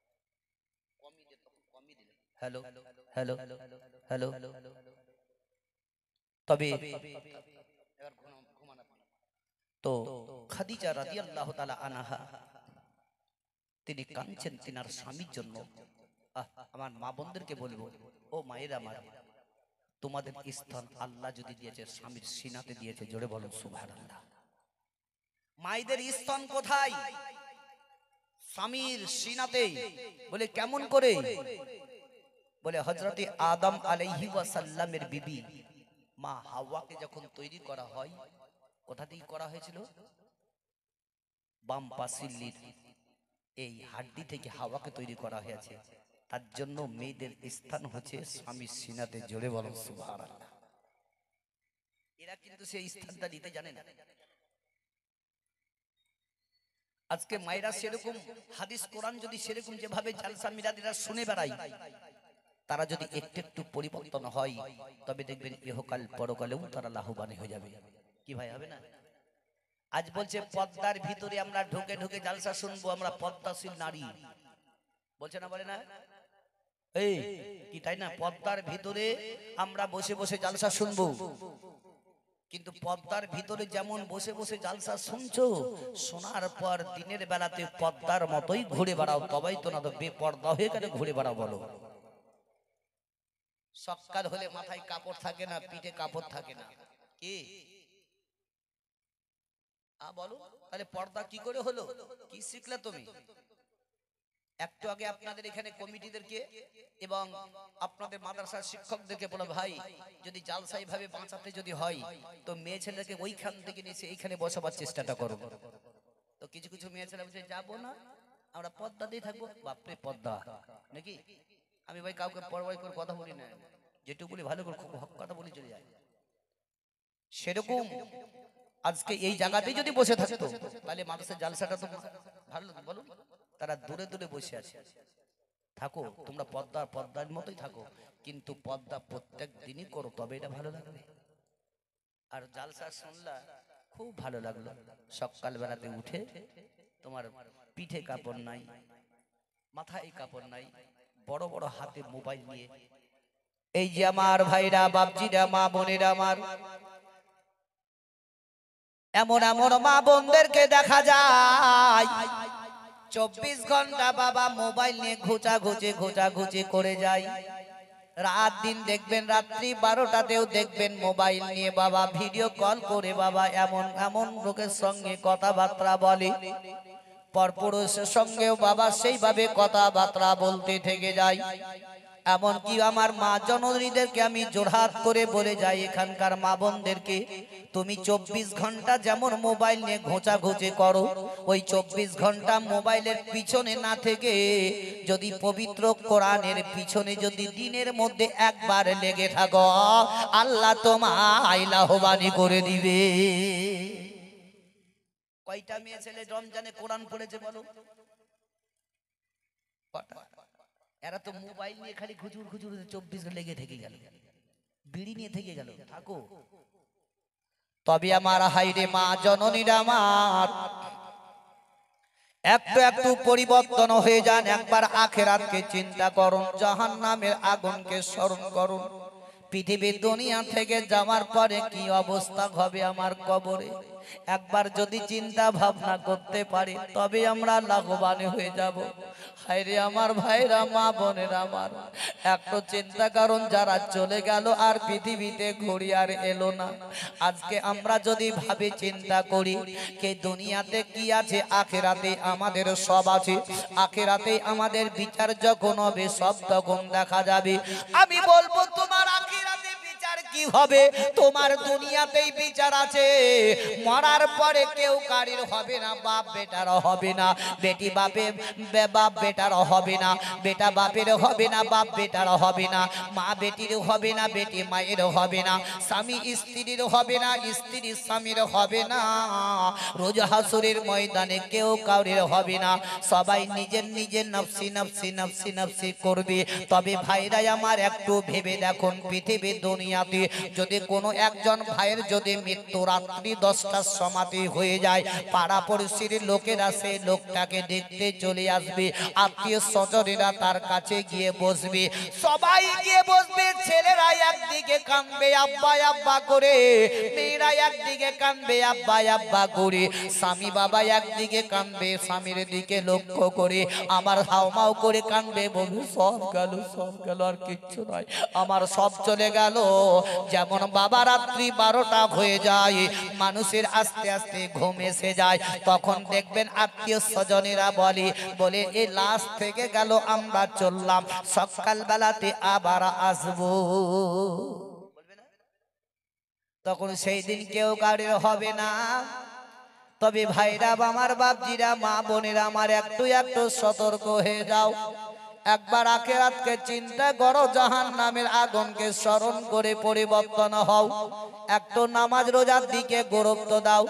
কমই দে, তখন কমই দিলে। Hello hello hello. তবে তো খাদিজা রাদিয়াল্লাহু তাআলা আনহা তিনি কাঁদছেন তিনার স্বামীর জন্য। আমার মা বোনদেরকে বলবো, ও মায়েরা আমার, তোমাদের স্থান আল্লাহ যদি দিয়েছে স্বামীর সিনাতে দিয়েছে, জোরে বলো সুবহানাল্লাহ। মায়েদের স্থান কোথায়? স্বামীর সিনাতে। বলে কেমন করে? বলে হযরতে আদম আলাইহি ওয়াসাল্লামের বিবি মা হাওয়াকে যখন তৈরি করা হয়, কোথা থেকে করা হয়েছিল? বাম পাশিল্লির এই হাড্ডি থেকে হাওয়াকে তৈরি করা হয়েছে। তার জন্য মেয়েদের স্থান হচ্ছে স্বামীর সিনাতে। জোরে বলেন সুবহানাল্লাহ। এরা কিন্তু সেই স্থানটা দিতে জানে না। আজকে মায়েরা সেরকম হাদিস কোরআন যদি সেরকম যেভাবে জালসা মিরাদিরা শুনে বেড়ায়, তারা যদি একটু একটু পরিবর্তন হয়, তবে দেখবেন ইহকাল পরকালেও তারা লাভবান হয়ে যাবে। কি ভাই, হবে না? আজ বলছে পর্দার ভিতরে আমরা ঢুকে ঢুকে জালসা শুনবো, আমরা পর্দাশীল নারী বলছে না, বলে না? এই কি তাই না? পর্দার ভিতরে আমরা বসে বসে জালসা শুনবো, কিন্তু পর্দার ভিতরে যেমন বসে বসে জালসা শুনছো, শোনার পর দিনের বেলাতে পর্দার মতোই ঘুরে বেড়াও, তবেই তো না তো বেপর্দা হয়ে গেলে ঘুরে বেড়াও। বলো, সকাল হলে মাথায় কাপড় থাকে না, পিঠে কাপড় থাকে না, কি বলো? তাহলে পর্দা কি করে হলো? কি শিখলে তুমি? একটু আগে আপনাদের এখানে কমিটিদেরকে এবং আপনাদের মাদ্রাসার শিক্ষকদেরকে বলো, ভাই যদি জালসাই ভাবে বাঁচাতে যদি হয়, তো মেয়ে ছেলেকে ওইখান থেকে নিয়ে এইখানে বসাবার চেষ্টাটা করো। তো কিছু কিছু মেয়ে ছেলে বলছে যাবো না, আমরা পর্দা দিয়ে থাকবো। বাপরে পর্দা নাকি? আমি ভাই কাউকে পরবাই করে কথা বলি না, যেটুকু বলি ভালো করে কথা বলি চলে যায়। সেরকম আজকে এই জায়গাতেই যদি বসে থাকতো, তাহলে মানুষের জালসাটা তো ভালো বলো। তারা দূরে দূরে বসে আছে। থাকো তোমরা পর্দার মতোই থাকো, কিন্তু পর্দা প্রত্যেক দিনই করো, তবে এটা ভালো লাগবে। আর জালসা শুনলা খুব ভালো লাগলো, সকাল বেলাতে উঠে তোমার পিঠে কাপড় নাই, মাথায় কাপড় নাই, বড় বড় হাতে মোবাইল নিয়ে, এই যে আমার ভাইরা, বাপজিরা, মা বোনেরা আমার, এমন এমন মা বোনদেরকে দেখা যায় 24 ঘন্টা বাবা মোবাইল নিয়ে ঘোচাঘুচি করে যায়। রাত দিন দেখবেন, রাত্রি 12টাতেও দেখবেন মোবাইল নিয়ে বাবা ভিডিও কল করে বাবা এমন এমন লোকের সঙ্গে কথাবার্তা বলে, পরপুরুষের সঙ্গেও বাবা সেইভাবে কথাবার্তা বলতে থেকে যায়। এমনকি আমার মা জননীদেরকে আমি জোরহাত করে বলে যাই, এখানকার মা বোনদেরকে, তুমি 24 ঘন্টা যেমন মোবাইল নিয়ে ঘোচাঘুচি করো, ওই 24 ঘন্টা মোবাইলের পিছনে না থেকে যদি পবিত্র কোরআনের পিছনে যদি দিনের মধ্যে একবার লেগে থাকো, আল্লাহ তোমায় লাভবান করে দিবে। কয়টা মেয়ে ছেলে রমজানে কোরআন পড়েছে বলো? এরা তো মোবাইল নিয়ে খালি খুচুর 24 লেগে থেকে গেল, বিড়ি নিয়ে থেকে গেল। থাকো, তবে আমার হাইরে মা জননীরা আমার, একটু একটু পরিবর্তন হয়ে যান। একবার আখিরাতকে চিন্তা করুন, জাহান্নামের আগুনকে স্মরণ করুন। পৃথিবীর দুনিয়া থেকে যাওয়ার পরে কি অবস্থা হবে আমার কবরে, একবার যদি চিন্তা ভাবনা করতে পারি, তবে আমরা লাভবান হয়ে যাব। হায়রে আমার ভাইরা, মা বোনেরা আমার, একটু চিন্তা করুন, যারা চলে গেল আর পৃথিবীতে ঘুরি আর এলো না, আজকে আমরা যদি ভাবে চিন্তা করি কে দুনিয়াতে কি আছে, আখিরাতে আমাদের সব আছে। আখিরাতে আমাদের বিচার যখন হবে, সব তখন দেখা যাবে। আমি বলবো তোমার আখিরাতে বিচার কি হবে? তোমার দুনিয়াতেই বিচার আছে। মরার পরে কেউ কারির হবে না, বাপ বেটার হবে না, বেটি বাপে বাপ বেটার হবে না, বেটা বাপের হবে না, বাপ বেটার হবে না, মা বেটির হবে না, বেটি মায়ের হবে না, স্বামী স্ত্রীর হবে না, স্ত্রী স্বামীর হবে না। রোজ হাসরের ময়দানে কেউ কাউরের হবে না, সবাই নিজের নিজের নফসি নফসি নফসি নফসি করবে। তবে ভাইরা আমার, একটু ভেবে দেখুন, পৃথিবীর দুনিয়াতে যদি কোনো একজন ভাইয়ের যদি মৃত্যু রাত্রি 10টার সমাধি হয়ে যায়, পাড়া পড়শির লোকেরা সেই লোকটাকে দেখতে চলে আসবে, আত্মীয় স্বজনেরা তার কাছে গিয়ে বসবে, সবাই গিয়ে বসবে। ছেলেরা একদিকে কাঁদবে আব্বা আব্বা করে, মেয়েরা একদিকে কাঁদবে আব্বা আব্বা করে, স্বামী বাবা একদিকে কাঁদবে স্বামীর দিকে লক্ষ্য করে, আমার হাওমাও করে কাঁদবে, বলবে সব গেল আর কিচ্ছু নয়, আমার সব চলে গেল। যেমন বাবা রাত্রি 12টা হয়ে যায়, মানুষের আস্তে আস্তে ঘুম এসে যায়, তখন দেখবেন আত্মীয় স্বজনেরা বলে এই লাশ থেকে গেল, আমরা চললাম, সকালবেলাতে আবার আসবো। তখন সেই দিন কেউ কারোর হবে না। তবে ভাইরা আমার, বাপজিরা, মা বোনেরা আমার, একটু একটু সতর্ক হয়ে যাও। একবার আখিরাতকে চিন্তা করো, জাহান্নামের আগুনকে স্মরণ করে পরিবর্তন হও। একটু নামাজ রোজার দিকে গুরুত্ব দাও।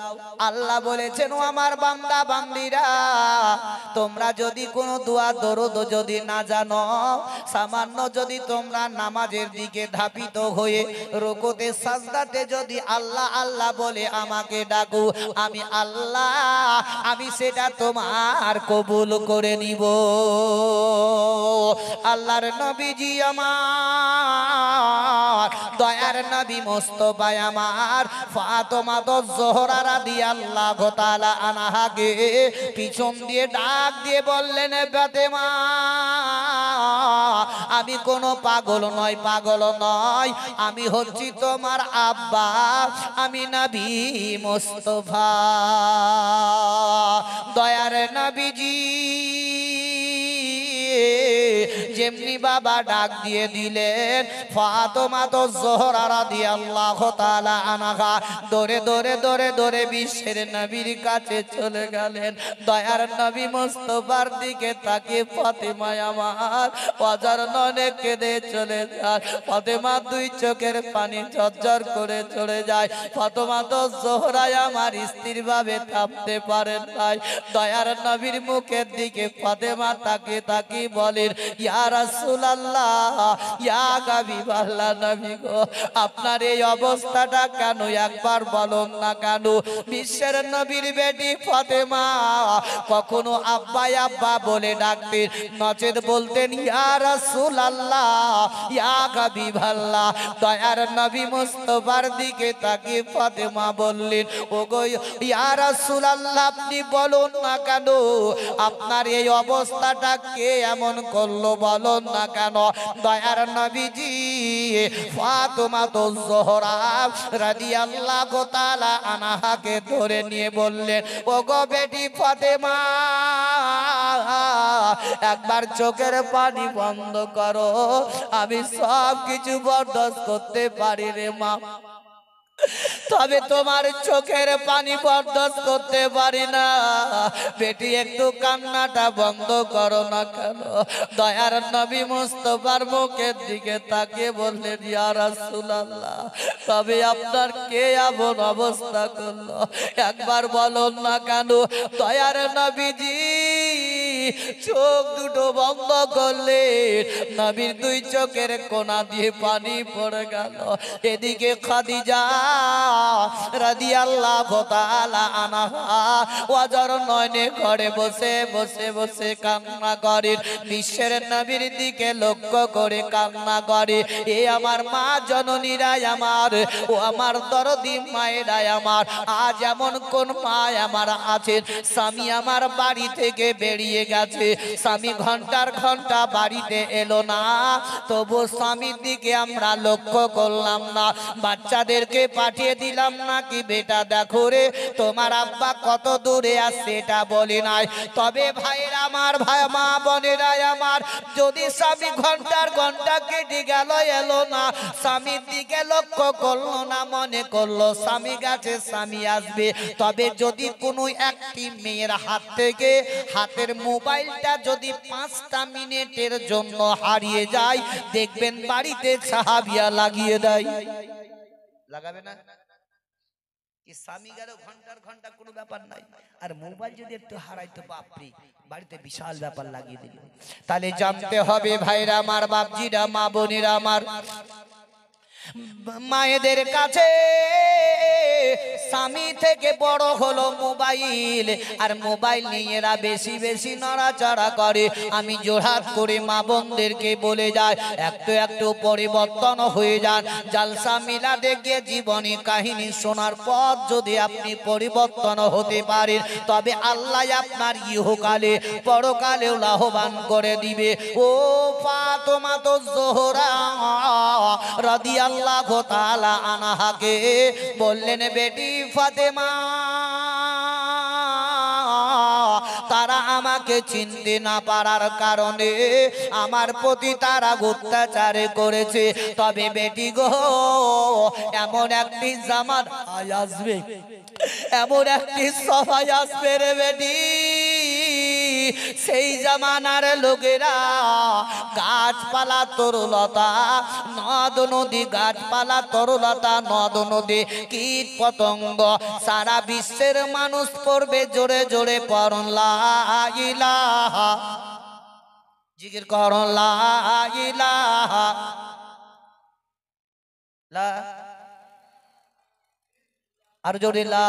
আল্লাহ বলেছেন, ও আমার বান্দা বান্দিরা, তোমরা যদি কোনো দোয়া দরুদ যদি না জানো, সামান্য যদি তোমরা নামাজের দিকে ধাপিত হয়ে রুকুতে সাজদাতে যদি আল্লাহ আল্লাহ বলে আমাকে ডাকো, আমি আল্লাহ আমি সেটা তোমার কবুল করে নিব। আল্লাহর নবীজি আমার, দয়ার নবী মুস্তাফা আমার, ফাতেমা জোহরা রাদিয়াল্লাহু তাআলা আনহাকে পিছন দিয়ে ডাক দিয়ে বললেন, ফাতেমা, আমি কোনো পাগল নয়, আমি হচ্ছি তোমার আব্বা, আমি নবী মুস্তাফা। দয়ার নবীজি যেমনি বাবা ডাক দিয়ে দিলেন, ফাতেমা জোহরা রাদিয়াল্লাহু তাআলা আনহা দৌড়ে দৌড়ে দৌড়ে দৌড়ে বিশ্বের নবীর কাছে চলে গেলেন। দয়ার নবী মুস্তাফার দিকে তাকিয়ে ফাতেমা আমার অজার নয়নে কেঁদে চলে যায়। ফাতেমা দুই চোখের পানি ঝরঝর করে চলে যায়। ফাতেমা জোহরা আমার স্থির ভাবে থামতে পারেন নাই। দয়ার নবীর মুখের দিকে ফাতেমা তাকিয়ে তাকিয়ে বলেন, ইয়া রাসূলুল্লাহ, ইয়া হাবিবাল্লাহ, নবী গো, আপনার এই অবস্থাটা কেন, একবার বলুন না কেন? বিশ্বের নবীর বেটি ফাতেমা কখনো আব্বা আব্বা বলে ডাকতেন, নচেত বলতেন ইয়া রাসূলুল্লাহ, ইয়া হাবিবাল্লাহ। দয়ার নবী মুস্তাফার দিকে তাকিয়ে ফাতেমা বললেন, ওগো ইয়া রাসূলুল্লাহ, আপনি বলুন না কেন, আপনার এই অবস্থাটা কে এমন করলো, বলুন না কেন? দয়ার নবীজি ফাতেমা জোহরা রাদিয়াল্লাহু তাআলা আনহাকে ধরে নিয়ে বললেন, ওগো বেটি ফাতেমা, একবার চোখের পানি বন্ধ করো, আমি সব কিছু বরদাস্ত করতে পারি রে মা, তবে তোমার চোখের পানি বরদাস্ত করতে পারি না। বেটি একটু কান্নাটা বন্ধ করো না কেন? দয়ার নবী মুস্তাফার মুখের দিকে তাকিয়ে বললেন, ইয়া রাসূলুল্লাহ, তবে আপনার কে এমন অবস্থা করলো, একবার বলুন না কেন? দয়ার নবীজি চোখ দুটো বন্ধ করলেন, নবীর দুই চোখের কোনা দিয়ে পানি পড়ে গেল। এদিকে খাদিজা রাদিয়াল্লাহু তাআলা আনহা ওয়াজর নয়নে ঘরে বসে বসে বসে কান্না করে, বিশ্বের নবীর দিকে লক্ষ্য করে কান্না করে। এ আমার মা জননীরা আমার, ও আমার দরদি মায়েরা আমার, আজ এমন কোন মা আমার আছে, স্বামী আমার বাড়ি থেকে বেরিয়ে গেছে, স্বামী ঘন্টার ঘন্টা বাড়িতে এলো না, তবু স্বামীর দিকে আমরা লক্ষ্য করলাম না, বাচ্চাদেরকে পাঠিয়ে দিলাম নাকি, বেটা দেখো রে তোমার আব্বা কত দূরে আছে এটা বলি নাই। তবে ভাইরা আমার, ভাই মা বোনেরা আমার, যদি স্বামী ঘন্টার ঘন্টা কেটে গেল, এলো না, স্বামীর দিকে লক্ষ্য করলো না, মনে করলো স্বামী গেছে, স্বামী আসবে, তবে যদি কোনো একটি মেয়ের হাত থেকে হাতের মোবাইলটা যদি 5টা মিনিটের জন্য হারিয়ে যায়, দেখবেন বাড়িতে সাহাবিয়া লাগিয়ে দেয়। লাগাবে না? কি স্বামী গেল ঘন্টার ঘন্টা কোনো ব্যাপার নাই, আর মোবাইল যদি একটু হারাইতো, বাপরে, বাড়িতে বিশাল ব্যাপার লাগিয়ে দিল। তাহলে জানতে হবে ভাইরা আমার, বাপজিরা, মা বোনেরা আমার, মায়েদের কাছে স্বামী থেকে বড় হলো মোবাইল, আর মোবাইল নিয়ে এরা বেশি বেশি নড়াচড়া করে। আমি জোরহাত করে মা বোনদেরকে বলে যায়, একটু একটু পরিবর্তন হয়ে যান। জালসা মিলাদে গিয়ে জীবনী কাহিনী শোনার পর যদি আপনি পরিবর্তন হতে পারেন, তবে আল্লাহ আপনার ইহকালে পরকালেও লাভবান করে দিবে। ও ফাতেমা জোহরা রাদিয়াল্লাহু রাদিয়াল্লাহু তাআলা আনহাকে বললেন, বেটি ফাতেমা, তারা আমাকে চিনতে না পারার কারণে আমার প্রতি তারা অত্যাচার করেছে। তবে বেটি গো, এমন একটি জামান আসবে, এমন একটি সময় আসবে রে বেটি, সেই জামানার লোকেরা গাছপালা তরুলতা, নদ নদী, গাছপালা তরুলতা, নদ নদী, কীট পতঙ্গ, সারা বিশ্বের মানুষ পড়বে জোরে জোরে পড়ুন লা ইলাহা, জিকির করুন লা ইলাহা, লা, আর জোরে লা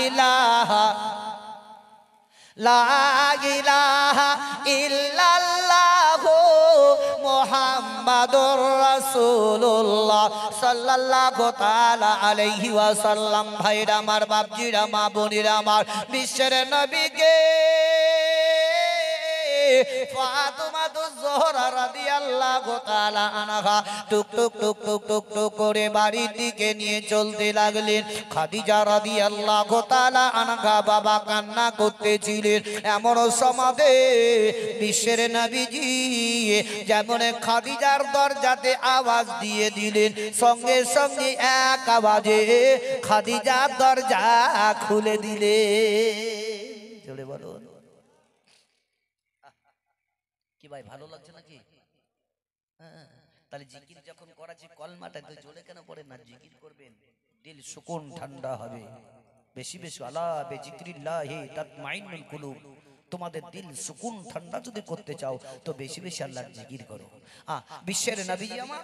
ইলাহা, লা ইলাহা ইল্লাল্লাহু মুহাম্মাদুর রাসূলুল্লাহ সাল্লাল্লাহু তাআলা আলাইহি ওয়াসাল্লাম। ভাইরা আমার, বাপজিরা, মা বোনেরা আমার, বিশ্বের নবীকে ফাতেমাতুজ জোহরা রাদিয়াল্লাহু তাআলা আনহা টুক টুক টুক টুক টুক টুক করে বাড়ির দিকে নিয়ে চলতে লাগলেন। খাদিজা রাদিয়াল্লাহু তাআলা আনহা বাবা কান্না করতেছিলেন। এমন সমাদে বিশ্বের নবীজি যেমন খাদিজার দরজাতে আওয়াজ দিয়ে দিলেন, সঙ্গে সঙ্গে এক আওয়াজে খাদিজার দরজা খুলে দিলেন। জোরে বলুন কি ভাই, ভালো লাগছে নাকি? তাহলে জিকির যখন করাছি কলমাটা তো জোরে কেন পড়ে না? জিকির করবেন, দিল সুকুন ঠান্ডা হবে। বেশি বেশি আলা বিজিক্রিল্লাহি তাতমাইন্নুল কুলুব। তোমাদের দিল সুকুন ঠান্ডা যদি করতে চাও তো বেশি বেশি আল্লাহর জিকির করো। বিশ্বের নবীজি আমার,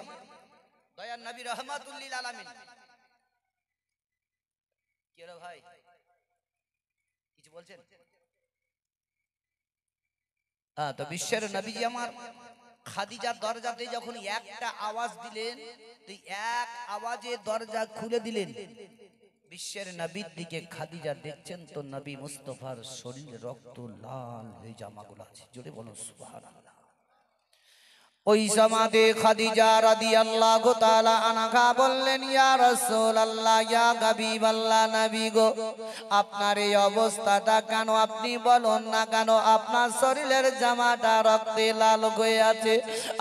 দয়ার নবী রাহমাতুল লিল আলামিন। কি রে ভাই, কিছু বলছেন? তো বিশ্বের নবীজি আমার খাদিজার দরজাতে যখন একটা আওয়াজ দিলেন, এক আওয়াজে দরজা খুলে দিলেন। বিশ্বের নবীর দিকে খাদিজা দেখছেন তো নবী মুস্তাফার শরীরে রক্ত লাল এই জামাগুলো আছে। জোরে বলো সুবহানাল্লাহ। ওই সমাদে খাদিজা রাদিয়াল্লাহু তাআলা আনহা বললেন, ইয়া রাসূলুল্লাহ, ইয়া হাবিবাল্লাহ, নবী গো, আপনার এই অবস্থাটা কেন? আপনি বলুন না কেন? আপনার শরীরের জামাটা রক্তে লাল হয়ে আছে,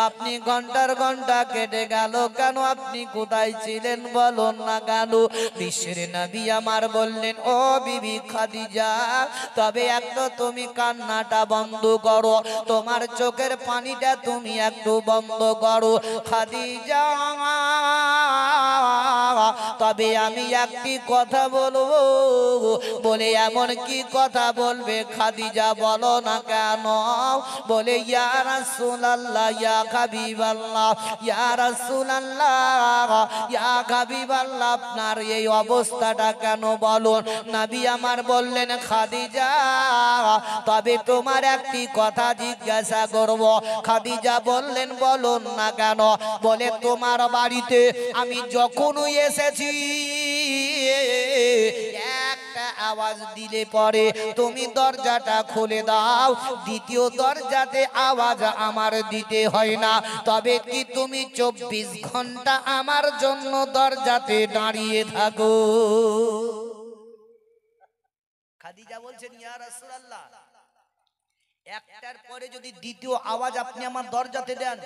আপনি ঘন্টার ঘন্টা কেটে গেল কেন? আপনি কোথায় ছিলেন বলুন না কেন? বিশ্বের নবী আমার বললেন, ও বিবি খাদিজা, তবে একটু তুমি কান্নাটা বন্ধ করো, তোমার চোখের পানিটা তুমি একটু বন্ধ করো খাদিজা। তবে আমি একটি কথা বলবো। বলে, এমন কি কথা বলবে খাদিজা? বলো না কেন? বলে, ইয়া রাসূলুল্লাহ, ইয়া হাবিবাল্লাহ, ইয়া রাসূলুল্লাহ, ইয়া হাবিবাল্লাহ, আপনার এই অবস্থাটা কেন বলুন? নবী আমার বললেন, খাদিজা, তবে তোমার একটি কথা জিজ্ঞাসা করব। খাদিজা বললেন, বলুন না কেন? বলে, তোমার বাড়িতে আমি যখনই এসেছি একটা আওয়াজ দিলে পরে তুমি দরজাটা খুলে দাও, দ্বিতীয় দরজাতে আওয়াজ আমার দিতে হয় না। তবে কি তুমি 24 ঘন্টা আমার জন্য দরজাতে দাঁড়িয়ে থাকো? খাদিজা বলছেন, ইয়া রাসূলুল্লাহ, একটার পরে যদি দ্বিতীয় আওয়াজ আপনি আমার দরজাতে দেন,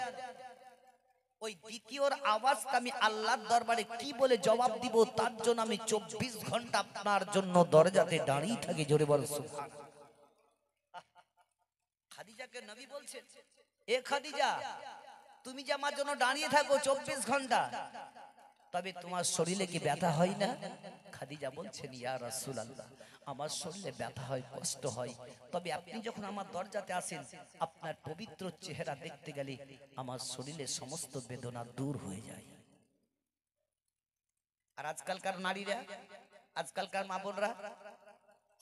ওই দ্বিতীয়র আওয়াজটা আমি আল্লাহর দরবারে কি বলে জবাব দিব, তার জন্য আমি 24 ঘন্টা আপনার জন্য দরজাতে দাঁড়িয়ে থাকি। জোরে বল সুবহানাল্লাহ। খাদিজাকে নবী বলছেন, এ খাদিজা, তুমি যে আমার জন্য দাঁড়িয়ে থাকো 24 ঘন্টা, তবে তোমার শরীরে কি ব্যথা হয় না? খাদিজা বলছেন, ইয়া রাসূলুল্লাহ, আমার শরীরে ব্যথা হয়, কষ্ট হয়, তবে আপনি যখন আমার দরজাতে আসেন, আপনার পবিত্র চেহারা দেখতে গেলে আমার শরীরের সমস্ত বেদনা দূর হয়ে যায়। আর আজকালকার নারীরা, আজকালকার মা বোনরা,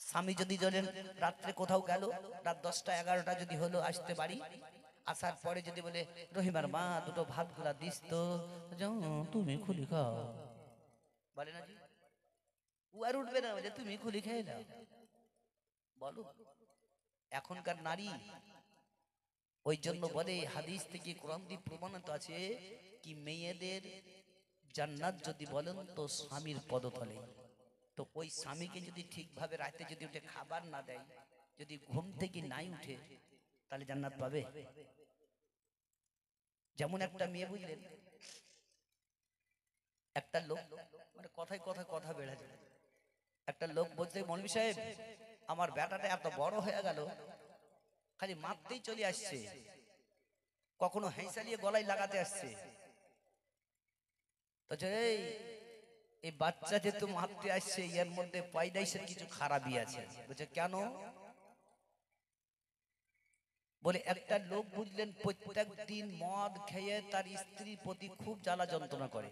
স্বামী যদি ধরেন রাত্রে কোথাও গেল, রাত 10টা 11টা যদি হলো, আসতে বাড়ি আসার পরে যদি বলে, রহিমার মা দুটো ভাত গুলা দিস তো, তুমি খুলি খাও, বলে না? ও আর উঠবে না, বলে তুমি খুলি খেয়ে নাও। বলো, এখনকার নারী ওই জন্য বলে হাদিস থেকে কোরআন দিয়ে প্রমাণিত আছে কি মেয়েদের জান্নাত যদি বলেন তো স্বামীর পদতলে। তো ওই স্বামীকে যদি ঠিকভাবে রাতে যদি উঠে খাবার না দেয়, যদি ঘুম থেকে নাই উঠে, তাহলে জান্নাত পাবে? যেমন একটা মেয়ে বুঝলেন, একটা লোক মানে কথায় কথায় কথা বেড়ে যায়, একটা লোক বলছে মৌলভী সাহেব আমার বেটাটা এত বড় হয়ে গেল, খালি মারতেই চলে আসছে, কখনো হেঁসালিয়ে গলায় লাগাতে আসছে। তো এই বাচ্চা যেহেতু মারতে আসছে এর মধ্যে পয়দাইশের কিছু খারাপই আছে। বলছে কেন? বলে একটা লোক বুঝলেন প্রত্যেক দিন মদ খেয়ে তার স্ত্রীর প্রতি খুব জ্বালা যন্ত্রণা করে।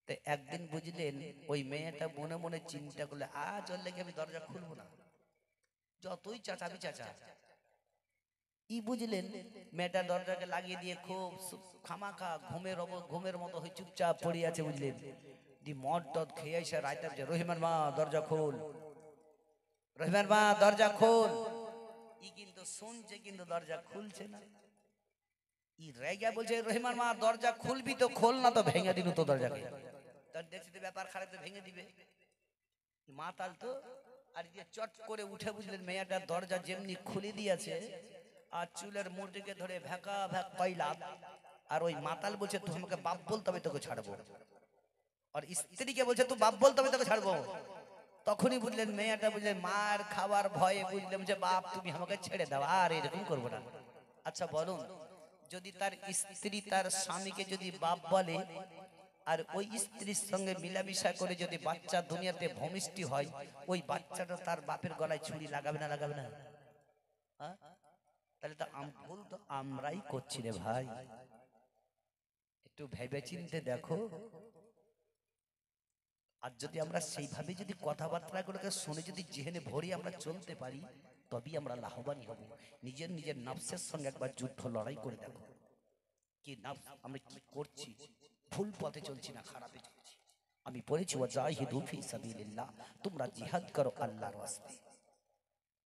তো একদিন বুঝলেন ওই মেয়েটা মনে মনে চিন্তা করলে আজ ওর লেগে আমি দরজা খুলবো না, যতই চাচাবি চাচা। ই বুঝলেন মেয়েটা দরজাকে লাগিয়ে দিয়ে খুব খামাখা ঘুমের মতো হয়ে চুপচাপ পড়ে আছে বুঝলেন। দি মদ টদ খেয়ে এসে রাইতে রহিমার মা দরজা খোল, রহিমার মা দরজা খোল। ই কিন্তু শুনছে কিন্তু দরজা খুলছে না। ই রেগে বলছে রহিমার মা দরজা খুলবি তো খোল, না তো ভেঙে দিন তো দরজাকে। তার দেখছি ব্যাপার খারাপ, তো ভেঙে দিবে। মাতাল তো আর দিয়ে চট করে উঠে বুঝলেন মেয়েটার দরজা যেমনি খুলে দিয়েছে আর চুলের মুটিকে ধরে ভেকা ভেক পাইলা। আর ওই মাতাল বলছে তুই আমাকে বাপ বলতে হবে তোকে ছাড়বো, আর স্ত্রীকে বলছে তুই বাপ বলতে হবে তোকে ছাড়বো। তখনই বুঝলেন মেয়েটা বুঝলেন মার খাবার ভয়ে বুঝলেন যে বাপ তুমি আমাকে ছেড়ে দাও, আর এরকম করবো না। আচ্ছা বলুন, যদি তার স্ত্রী তার স্বামীকে যদি বাপ বলে আর ওই স্ত্রীর সঙ্গে মিলামিশা করে যদি বাচ্চা দুনিয়াতে ভূমিষ্ঠি হয়, ওই বাচ্চাটা তার বাপের গলায় ছুরি লাগাবে না লাগাবে না? তাহলে তো ভুল তো আমরাই করছি রে ভাই, একটু ভেবে চিনতে দেখো। আর যদি আমরা সেইভাবে যদি কথাবার্তা গুলোকে শুনে যদি জেহেনে ভরি আমরা চলতে পারি, তবেই আমরা লাভবানই হব। নিজের নফসের সঙ্গে একবার যুদ্ধ লড়াই করে দেখো, কি নফস আমরা কি করছি, ভুল পথে চলছি না খারাপে চলছি। আমি পড়েছি ওয়াজাহিদু ফি সাবিলিল্লাহ, তোমরা জিহাদ করো আল্লাহর রাস্তায়।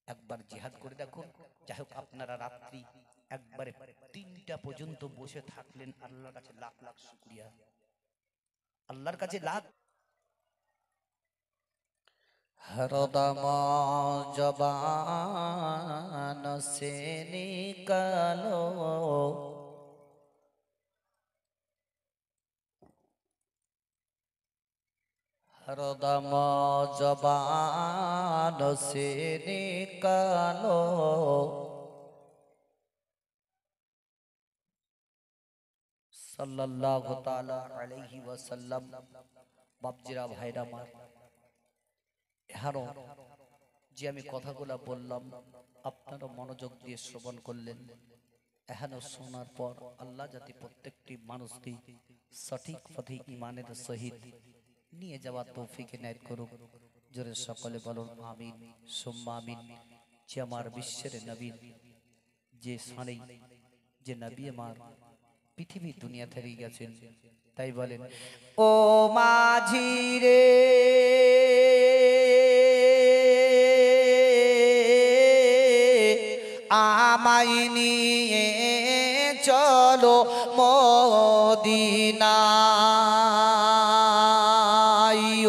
একবার জিহাদ করে দেখুন। যাই হোক আপনারা রাত্রি একবারে 3টা পর্যন্ত বসে থাকলেন, আল্লাহর কাছে লাখ লাখ শুকরিয়া, আল্লাহর কাছে লাখ। হরদম জবান সে নিকালো, হরদম জবান সে নিকালো, সাল্লাল্লাহু তাআলা আলাইহি ওয়াসাল্লাম। বাপজিরা ভাইরা আমার, এহারো যে আমি কথাগুলা বললাম আপনারা মনোযোগ দিয়ে শ্রবণ করলেন। এহানো শোনার পর আল্লাহ যাতে প্রত্যেকটি মানুষকে সঠিক পথে ঈমানের সহিত নিয়ে যাওয়ার তৌফিক এনায়েত করুক। জোরে সকলে বলুন আমিন সুম্মা আমিন। যে আমার বিশ্বের নবী, যে সানেই যে নবী আমার পৃথিবী দুনিয়া থেকে গেছেন, তাই বলেন ও মাঝি রে আমায় নিয়ে চলো মদিনায়,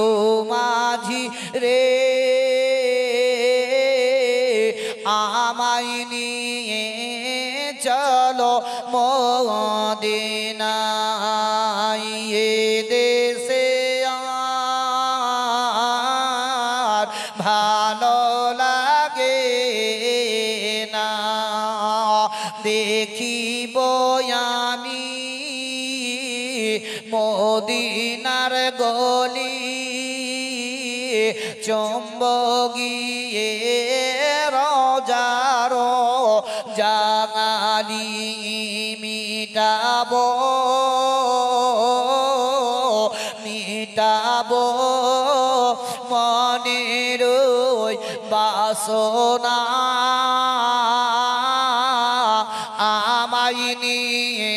ও মাঝি রে আমায় নিয়ে চলো মদিনায়, এ দেশে আর ভালো লাগে না, দেখিব আমি মদিনার গলি, চুম্বকিয়ে রোজার জাঙালি মিটাবো মিটাবো মনের বাসনা, আমায় নিয়ে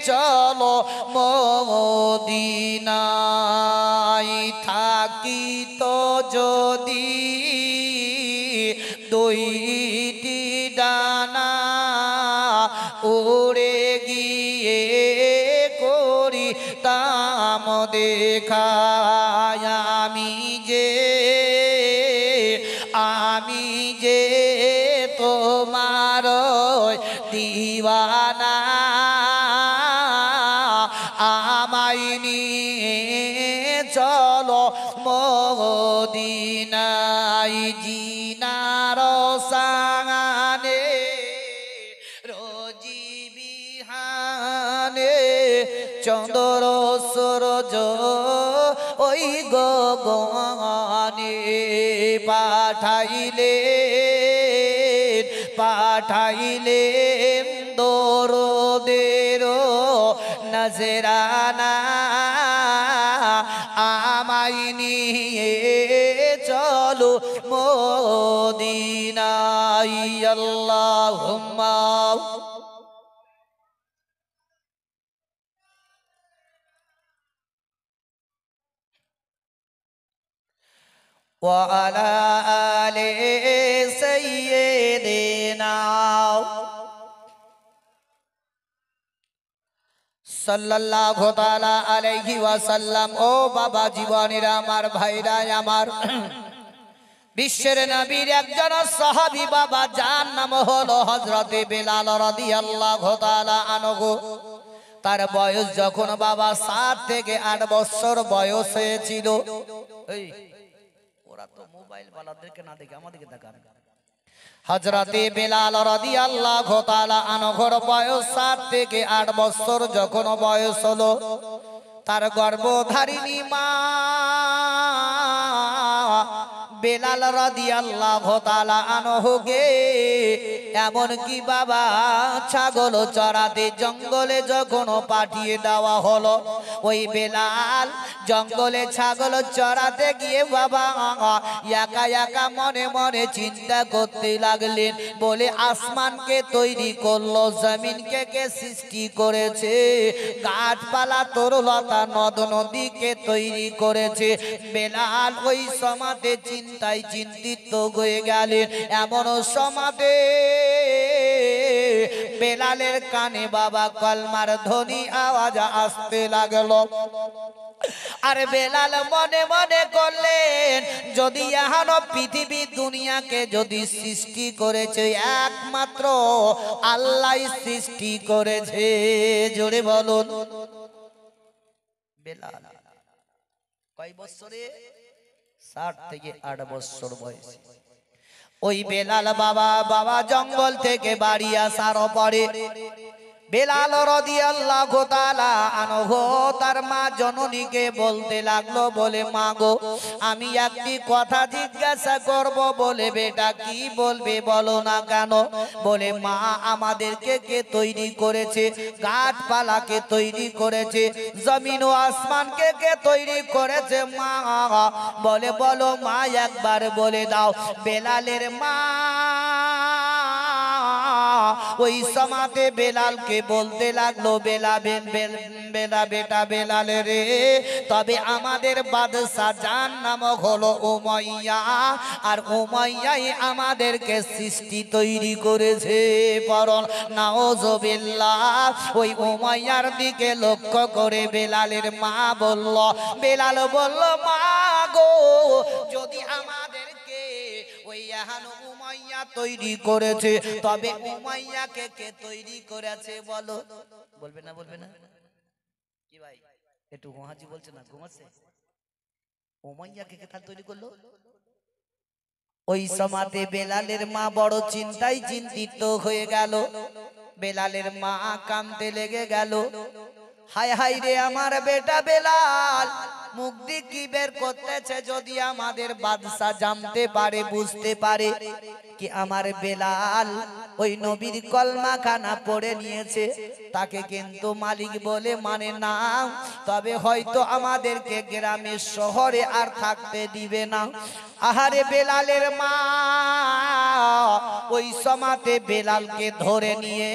চলো মদিনায়। থাকি তো যদি দুইটি ডানা তাম দেখায় আমি যে তোমার দিওয়ানা আমায় নিয়ে চলো মদিনায় জিনার সাঙানে রোজি বিহানে চন্দ্র সূরজ ওই গগনে পাঠাইলে দরদের নজরানা আমায় নিয়ে চলো মদিনায় আল্লাহুম্মা وعلى آل سيدنا সাল্লাল্লাহু তাআলা আলাইহি ওয়াসাল্লাম। ও বাবা জীবনেরা আমার ভাইরা আমার, বিশ্বের নবীর একজন সাহাবী বাবা, যার নাম হলো হযরতে বেলাল রাদিয়াল্লাহু তাআলা আনহু। তার বয়স যখন বাবা 7 থেকে 8 বছর বয়স হয়েছিল। এই ওরা তো মোবাইল বালাদেরকে না দেখে আমাদেরকে দেখান। হযরতে বেলাল রাদিয়াল্লাহু তাআলা আনহুর বয়স 7 থেকে 8 বছর যখন বয়স হলো, তার গর্ভধারিণী মা বেলাল রাদিয়াল্লাহু তাআলা আনহুকে এমন কি বাবা ছাগল চরাতে জঙ্গলে যখন পাঠিয়ে দেওয়া হলো, ওই বেলাল জঙ্গলে ছাগল চরাতে গিয়ে বাবা একা একা মনে মনে চিন্তা করতে লাগলেন। বলে আসমানকে তৈরি করলো, জমিনকে কে সৃষ্টি করেছে, গাছপালা তরুলতা নদ নদীকে তৈরি করেছে। বেলাল ওই সমাতে চিন্তায় চিন্তিত হয়ে গেলেন। এমন সমাতে বেলালের কানে বাবা কলমার ধ্বনি আওয়াজ আসতে লাগলো। আর বেলাল মনে মনে করলেন, যদি এখনো পৃথিবী দুনিয়াকে যদি সৃষ্টি করেছে একমাত্র আল্লাহ সৃষ্টি করেছে। জোরে বলুন। বেলাল কয় বছরে? 7 থেকে 8 বছর বয়স। ওই বেলাল বাবা জঙ্গল থেকে বাড়ি আসার পরে বেলাল রাদিয়াল্লাহু তাআলা আনহু তার মা জননীকে বলতে লাগলো, বলে মা গো, আমি একটি কথা জিজ্ঞাসা করব। বলে বেটা কি বলবে বলো না কেন? বলে মা আমাদেরকে কে তৈরি করেছে? গাছপালাকে তৈরি করেছে, জমিন ও আসমানকে কে তৈরি করেছে মা? বলে বলো মা, একবার বলে দাও। বেলালের মা ওই সমাতে বেলালকে বলতে লাগলো, বেলা বেটা বেলাল রে, তবে আমাদের বাদশাহ যার নাম হলো উমাইয়া, আর উমাইয়াই আমাদেরকে সৃষ্টি তৈরি করেছে। পরন নাউজুবিল্লাহ। ওই উমাইয়ার দিকে লক্ষ্য করে বেলালের মা বলল, বেলাল বলল, মা গো, যদি আমাদেরকে ওই উমাইয়া তৈরি করেছে, তবে উমাইয়াকে কে তৈরি করেছে বলো? বলবে না বলবে না? কি ভাই একটু মহাজি বলছে না, ঘুমাচ্ছে? উমাইয়াকে কে তার তৈরি করলো? ওই সমাতে বেলালের মা বড় চিন্তায় চিন্তিত হয়ে গেল। বেলালের মা কাঁদতে লেগে গেল। হায় হায় রে আমার বেটা বেলাল, মুখ দিয়ে কি বের করতেছে, যদি আমাদের বাদশা জানতে পারে, বুঝতে পারে কি আমার বেলাল ওই নবীর কলমা খানা পড়ে নিয়েছে, তাকে কিন্তু মালিক বলে মানে না, তবে হয়তো আমাদেরকে গ্রামে শহরে আর থাকতে দিবে না। আহারে বেলালের মা ওই সমাতে বেলালকে ধরে নিয়ে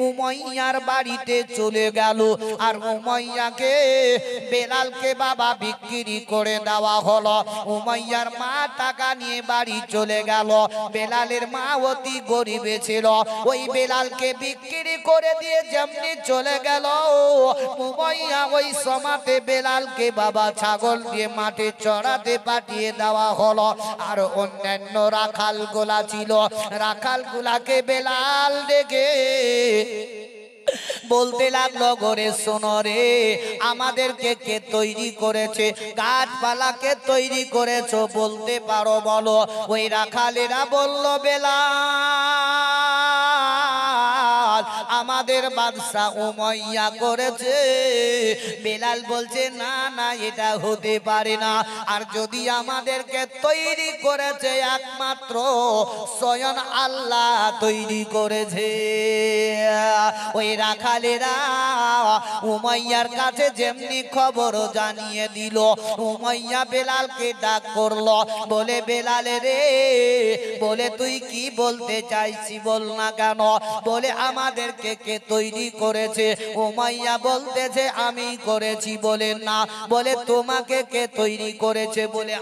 উমাইয়ার বাড়িতে চলে গেল। আর উমাইয়াকে বেলালকে বাবা বাবা বিক্রি করে দেওয়া হলো। উমাইয়ার মা টাকা নিয়ে বাড়ি চলে গেল। বেলালের মা অতি গরিব ছিল, ওই বেলালকে বিক্রি করে দিয়ে যেমনি চলে গেল, উমাইয়া ওই সমাতে বেলালকে বাবা ছাগল দিয়ে মাঠে চড়াতে পাঠিয়ে দেওয়া হলো। আর অন্যান্য রাখালগুলা ছিল, রাখালগুলাকে বেলাল ডেকে বলতে লাগলো, ঘরে শোনো রে, আমাদেরকে কে তৈরি করেছে, গাছপালাকে তৈরি করেছো বলতে পারো বলো। ওই রাখালেরা বলল, বেলাল আমাদের বাদশা উমাইয়া করেছে। বেলাল বলছে, না না, এটা হতে পারে না। আর যদি আমাদেরকে তৈরি করেছে একমাত্র স্বয়ং আল্লাহ তৈরি করেছে। ওই রাখালেরা উমাইয়ার কাছে যেমনি খবর জানিয়ে দিল, উমাইয়া বেলালকে ডাক করলো, বলে, বেলালে রে, বলে তুই কি বলতে চাইছি বল না কেন। বলে, আমাদেরকে কে তৈরি করেছে? উমাইয়া বলতেছে, আমি করেছি। বলে, না। বলে, তোমাকে কে তৈরি করেছে? বলে,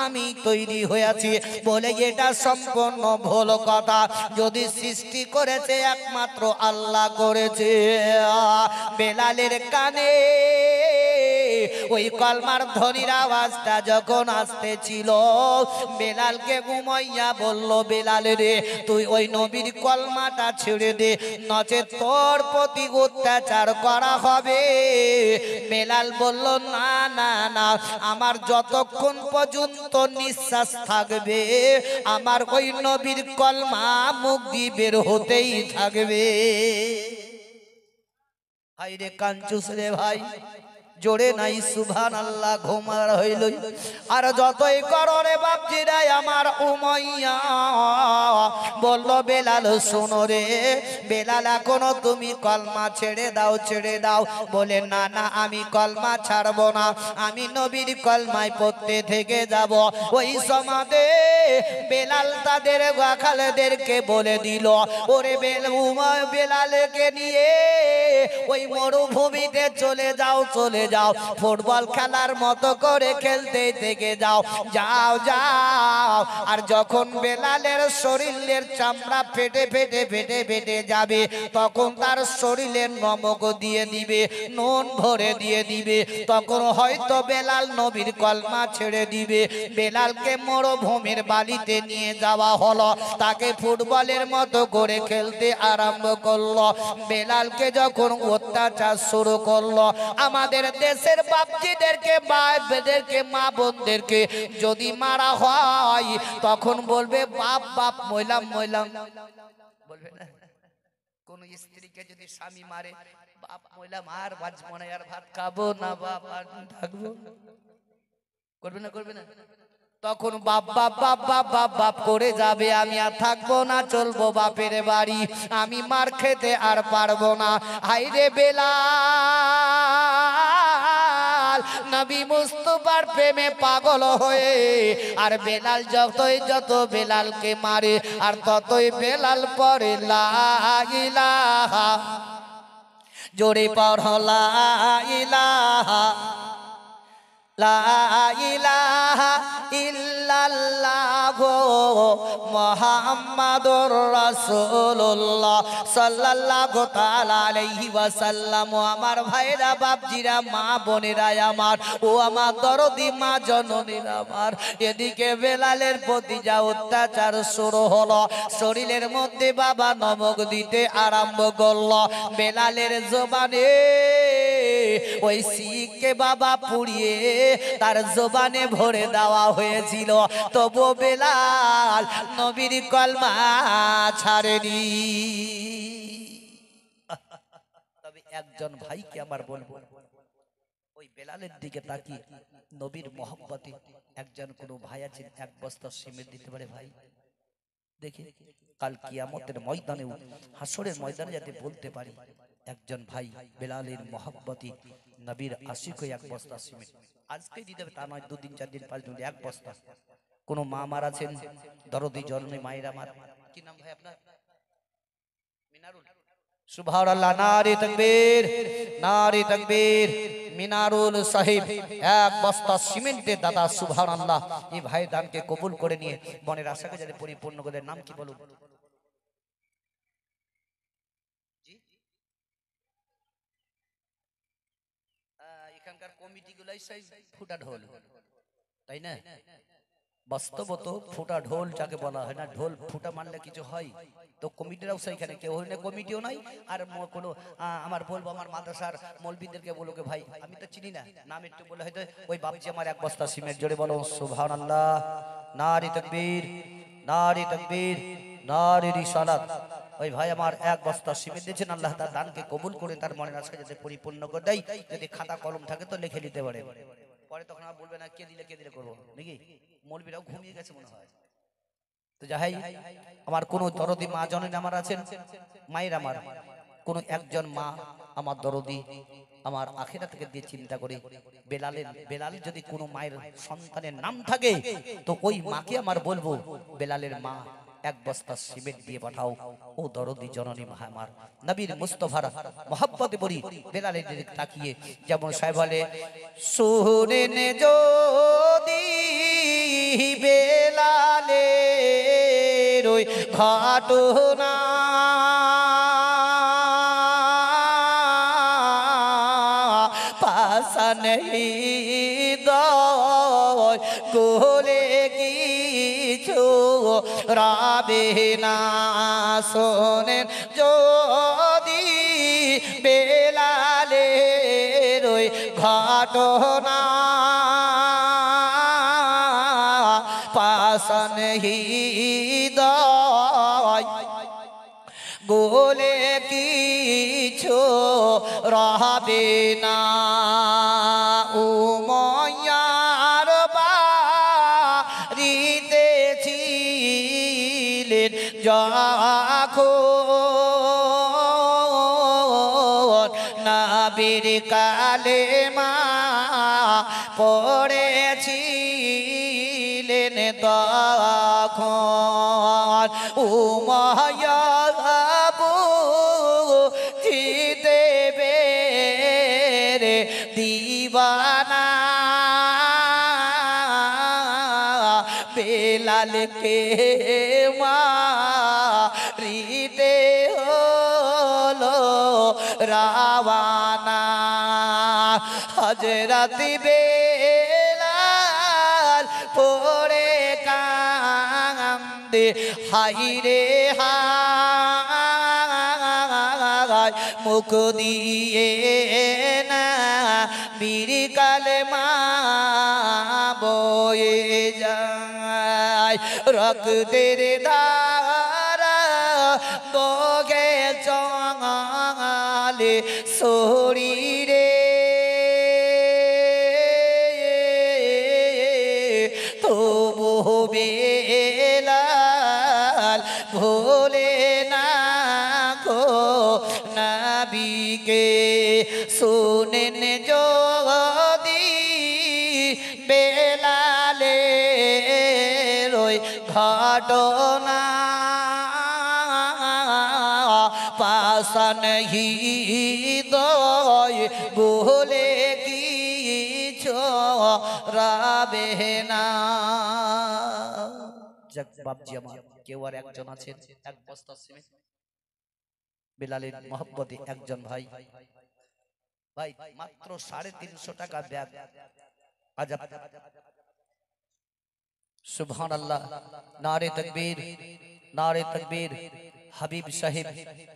আমি তৈরি হয়েছি। বলে, এটা সম্পূর্ণ ভুল কথা, যদি সৃষ্টি করেছে একমাত্র আল্লাহ করেছে। বেলালের কানে ওই কলমার ধ্বনির আওয়াজটা যখন আসতেছিল, বেলালকে উমাইয়া বলল, বেলাল রে, তুই ওই নবীর কলমাটা ছেড়ে দে, নচেৎ তোর প্রতি অত্যাচার করা হবে। বেলাল বলল, না না না, আমার যতক্ষণ পর্যন্ত নিঃশ্বাস থাকবে আমার ওই নবীর কলমা মুখ দিয়ে বের হতেই থাকবে। হাইরে কাঞ্চুস রে ভাই, জোরে নাই সুবহানাল্লাহ, ঘুমার হইল। আর যতই করো রে বাপজিরা আমার, উমাইয়া বলল, বেলাল শোনো রে, বেলাল এখনো তুমি কলমা ছেড়ে দাও, ছেড়ে দাও। বলে, না না, আমি কলমা ছাড়বো না, আমি নবীর কলমায় পড়তে থেকে যাব। ওই সমাদে বেলাল তাদের রাখালদেরকে বলে দিল, ওরে বেলালকে নিয়ে ওই মরুভূমিতে চলে যাও, চলে যাও, ফুটবল খেলার মতো করে খেলতে থেকে যাও, যাও যাও। আর যখন বেলালের শরীরের চামড়া ফেটে ফেটে ফেটে ফেটে যাবে, তখন তার শরীরের নমক দিয়ে দিবে, নুন ভরে দিয়ে দিবে, তখন হয়তো বেলাল নবীর কলমা ছেড়ে দিবে। বেলালকে মরুভূমির বালিতে নিয়ে যাওয়া হলো, তাকে ফুটবলের মতো করে খেলতে আরম্ভ করলো। বেলালকে যখন অত্যাচার শুরু করলো, আমাদের দেশের বাপজিদেরকে, বাপদেরকে, মা বোনদেরকে যদি মারা হয়, তখন বলবে, বাপ বাপ মইলাম মইলাম, বলবে না? কোন স্ত্রীকে যদি স্বামী মারে, বাপ মইলাম, আর বাঁচবো না, আর ভাত খাবো না, বাপ আর থাকবো, করবে না? করবে না? তখন বাপ বাপ বাপ বাপ বাপ বাপ করে যাবে, আমি আর থাকবো না, চলবো বাপের বাড়ি, আমি মার খেতে আর পারবো না। হাইরে বেলাল নবী মুস্তাফার প্রেমে পাগল হয়ে, আর বেলাল যত বেলালকে মারে, আর ততই বেলাল পড়ে লা ইলাহা, জোরে পড়ো লা ইলাহা, লা ইলাহা ইল্লাল্লাহু মুহাম্মাদুর রাসূলুল্লাহ সাল্লাল্লাহু তাআলা আলাইহি ওয়াসাল্লাম। আমার ভাইরা, বাপজিরা, মা বোনেরা আমার, ও আমার দরদি মা জননীরা আমার, এদিকে বেলালের প্রতি যা অত্যাচার শুরু হলো, শরীরের মধ্যে বাবা নমক দিতে আরম্ভ করলো। বেলালের জবানে ওই শিখকে বাবা পুড়িয়ে তার জবানে ভরে দেওয়া হয়েছিল, তবু বেলাল নবীর কলমা ছাড়েনি। তবে একজন ভাইকে আমার বলবো, ওই বেলালের দিকে তাকিয়ে নবীর মহব্বতে একজন কোন ভাই আছেন, এক বস্তা সিমেন্ট দিতে পারে ভাই? দেখে কাল কিয়ামতের ময়দানে, হাসরের ময়দানে যাতে বলতে পারি, একজন ভাই বেলালের মহব্বতে নবীর আশিক হয়ে এক বস্তা সিমেন্ট আজকে দিতে হবে, তা নয় 2 দিন 4 দিন 5 দিন, এক বস্তা। কোন মা মার আছেন, দরদি জননী মায়ের আমার, কি নাম ভাই আপনার? মিনারুল। সুবহানাল্লাহ, নারে তাকবীর, নারে তাকবীর, মিনারুল সাহেব এক বস্তা সিমেন্টের দাদা সুবহানাল্লাহ এই ভাই দানকে কবুল করে নিয়ে মনের আশাকে যাতে পরিপূর্ণ করে। নাম কি বলুন? এখানকার কমিটি গুলাই সেই ফুটা ঢোল, তাই না? বাস্তবত ফুটা ঢোল যাকে বলা হয় না, ঢোল ফুটা মারলে কিছু হয় তো কমিটিরাও সেইখানে, কেউ হইলে কমিটিও নাই। আর কোনো আমার বলবো আমার মাদ্রাসার মৌলবীদেরকে বলো কে ভাই আমি তো চিনি না, নাম একটু বলে হয়তো ওই বাবজি আমার এক বস্তা সিমেন্ট, জোরে বলো সুবহানাল্লাহ, নারী তাকবীর, নারী তাকবীর, নারী রিসালাত। ওই ভাই আমার এক বস্তা সিমেন্ট দিয়েছেন, আল্লাহ তার দানকে কবুল করে তার মনের আশা যাতে পরিপূর্ণ করে দেয়। যদি খাতা কলম থাকে তো লিখে নিতে পারে, পরে তখন আর বলবে না কে দিলে করবো নাকি। মৌলবীরাও ঘুমিয়ে গেছে মনে হয়। তো যাই আমার কোন দরদি মা জনেন আমার আছেন, মায়ের আমার কোন একজন মা আমার দরদি আমার আখেরা থেকে দিয়ে চিন্তা করে বেলাল যদি কোনো মায়ের সন্তানের নাম থাকে তো ওই মাকে আমার বলবো বেলালের মা এক বস্তা সিমেন্ট দিয়ে পাঠাও। ও দরদি জননী মা আমার নবীর মুস্তাফার মোহাব্বতে বলি বেলালের দিকে তাকিয়ে যেমন সাহেব বলে শুনেন যদি বেলালের ওই ঘটনা পাশান হৃদয় কোলে কিছু রাবে না। শোনেন যদি বেলালের ওই ঘটনা পাশান হৃদয় গোলে কিছু রবে না। উমাইয়ার বাড়িতে ছিলেন যখন নবীর কালেমা পড়েছিলেন তখন উমাইয়া দিবানা বেলালকে মারিতে হলো রাওয়ানা। হযরত বেলাল পড়ে কান্দে হায়রে হায় মুখ দিয়ে না বীর কালেমা বয়ে যায়। রক্তের ধারা বগে চঙালে শরীরে তবু বেলাল ভোলে না গো নবীকে। শুনেন যদি বেলালের ওই ঘটনা পাশান হৃদয় বলে কিছু রাবে না। যাক বাপজি আমার কেউ আর একজন আছেন এক বস্তা সিমেন্ট বেলালের মহব্বতে একজন ভাই ভাই মাত্র 350 টাকা ব্যাগ। আজাব সুবহানাল্লাহ, নারে তাকবীর, নারে তাকবীর। হাবিব সাহেব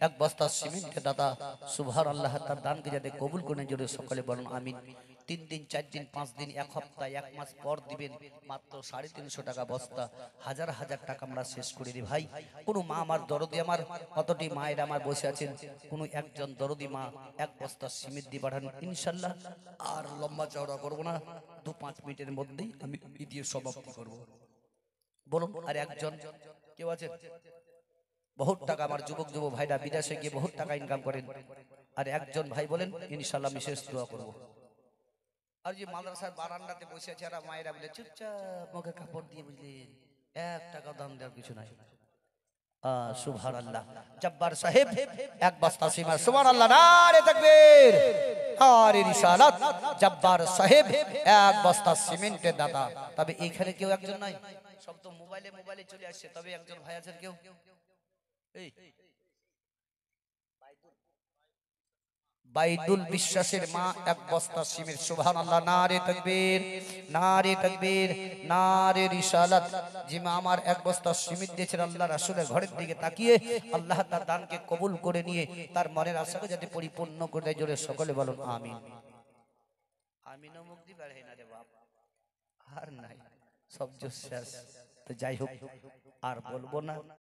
এক বস্তা সিমেন্ট দাদা সুবহানাল্লাহ তার দানকে যাতে কবুল করে জোরে সকলে বলুন আমিন। 3 দিন 4 দিন 5 দিন 1 সপ্তাহ 1 মাস পর দিবেন মাত্র 350 টাকা বস্তা। হাজার হাজার টাকা আমরা শেষ করে দিই ভাই। কোন মা আমার দরদি আমার কতটি মায়ের আমার বসে আছেন, কোন একজন দরদি মা এক বস্তা সিমেন্ট দিয়ে পাঠান ইনশাআল্লাহ। আর লম্বা চওড়া করব না, 2-5 মিনিটের মধ্যেই আমি ভিডিও সমাপ্তি করব। বলুন আর একজন কেউ আছে? বহুত টাকা আমার যুবক ভাইরা বিদেশে গিয়ে বহুত টাকা ইনকাম করেন। আর একজন ভাই বলেন ইনশাআল্লাহ আমি শেষ দোয়া করব। আর যে মাদ্রাসার বারান্দাতে বসে আছে আর মায়েরা বলে চুপচাপ মুখে কাপড় দিয়ে বুঝলেন 1 টাকা দাম দেওয়ার কিছু নাই। সুবহানাল্লাহ। জব্বার সাহেব এক বস্তা সিমেন্ট, সুবহানাল্লাহ, নারে তাকবীর, নারে রিসালাত। জব্বার সাহেব এক বস্তা সিমেন্টের দাতা। তবে এখানে কেউ একজন নাই, সব তো মোবাইলে মোবাইলে চলে আসছে। তবে একজন ভাই আছেন কেউ? এই বাইদুল বিশ্বাসের মা এক বস্তা সিমেন্ট, সুবহানাল্লাহ, নারে তাকবীর, নারে তাকবীর, নারে রিসালাত। যে মা আমার এক বস্তা সিমেন্ট দিয়েছেন আল্লাহ রাসূলের ঘরের দিকে তাকিয়ে, আল্লাহ তার দানকে কবুল করে নিয়ে তার মনের আশাকে যাতে পরিপূর্ণ করে দেয়। জোরে সকলে বলুন আমিন। আমিনও মুক্তি পারে না রে বাপ, আর নাই, সব জোর শেষ। তো যাই হোক, আর বলবো না।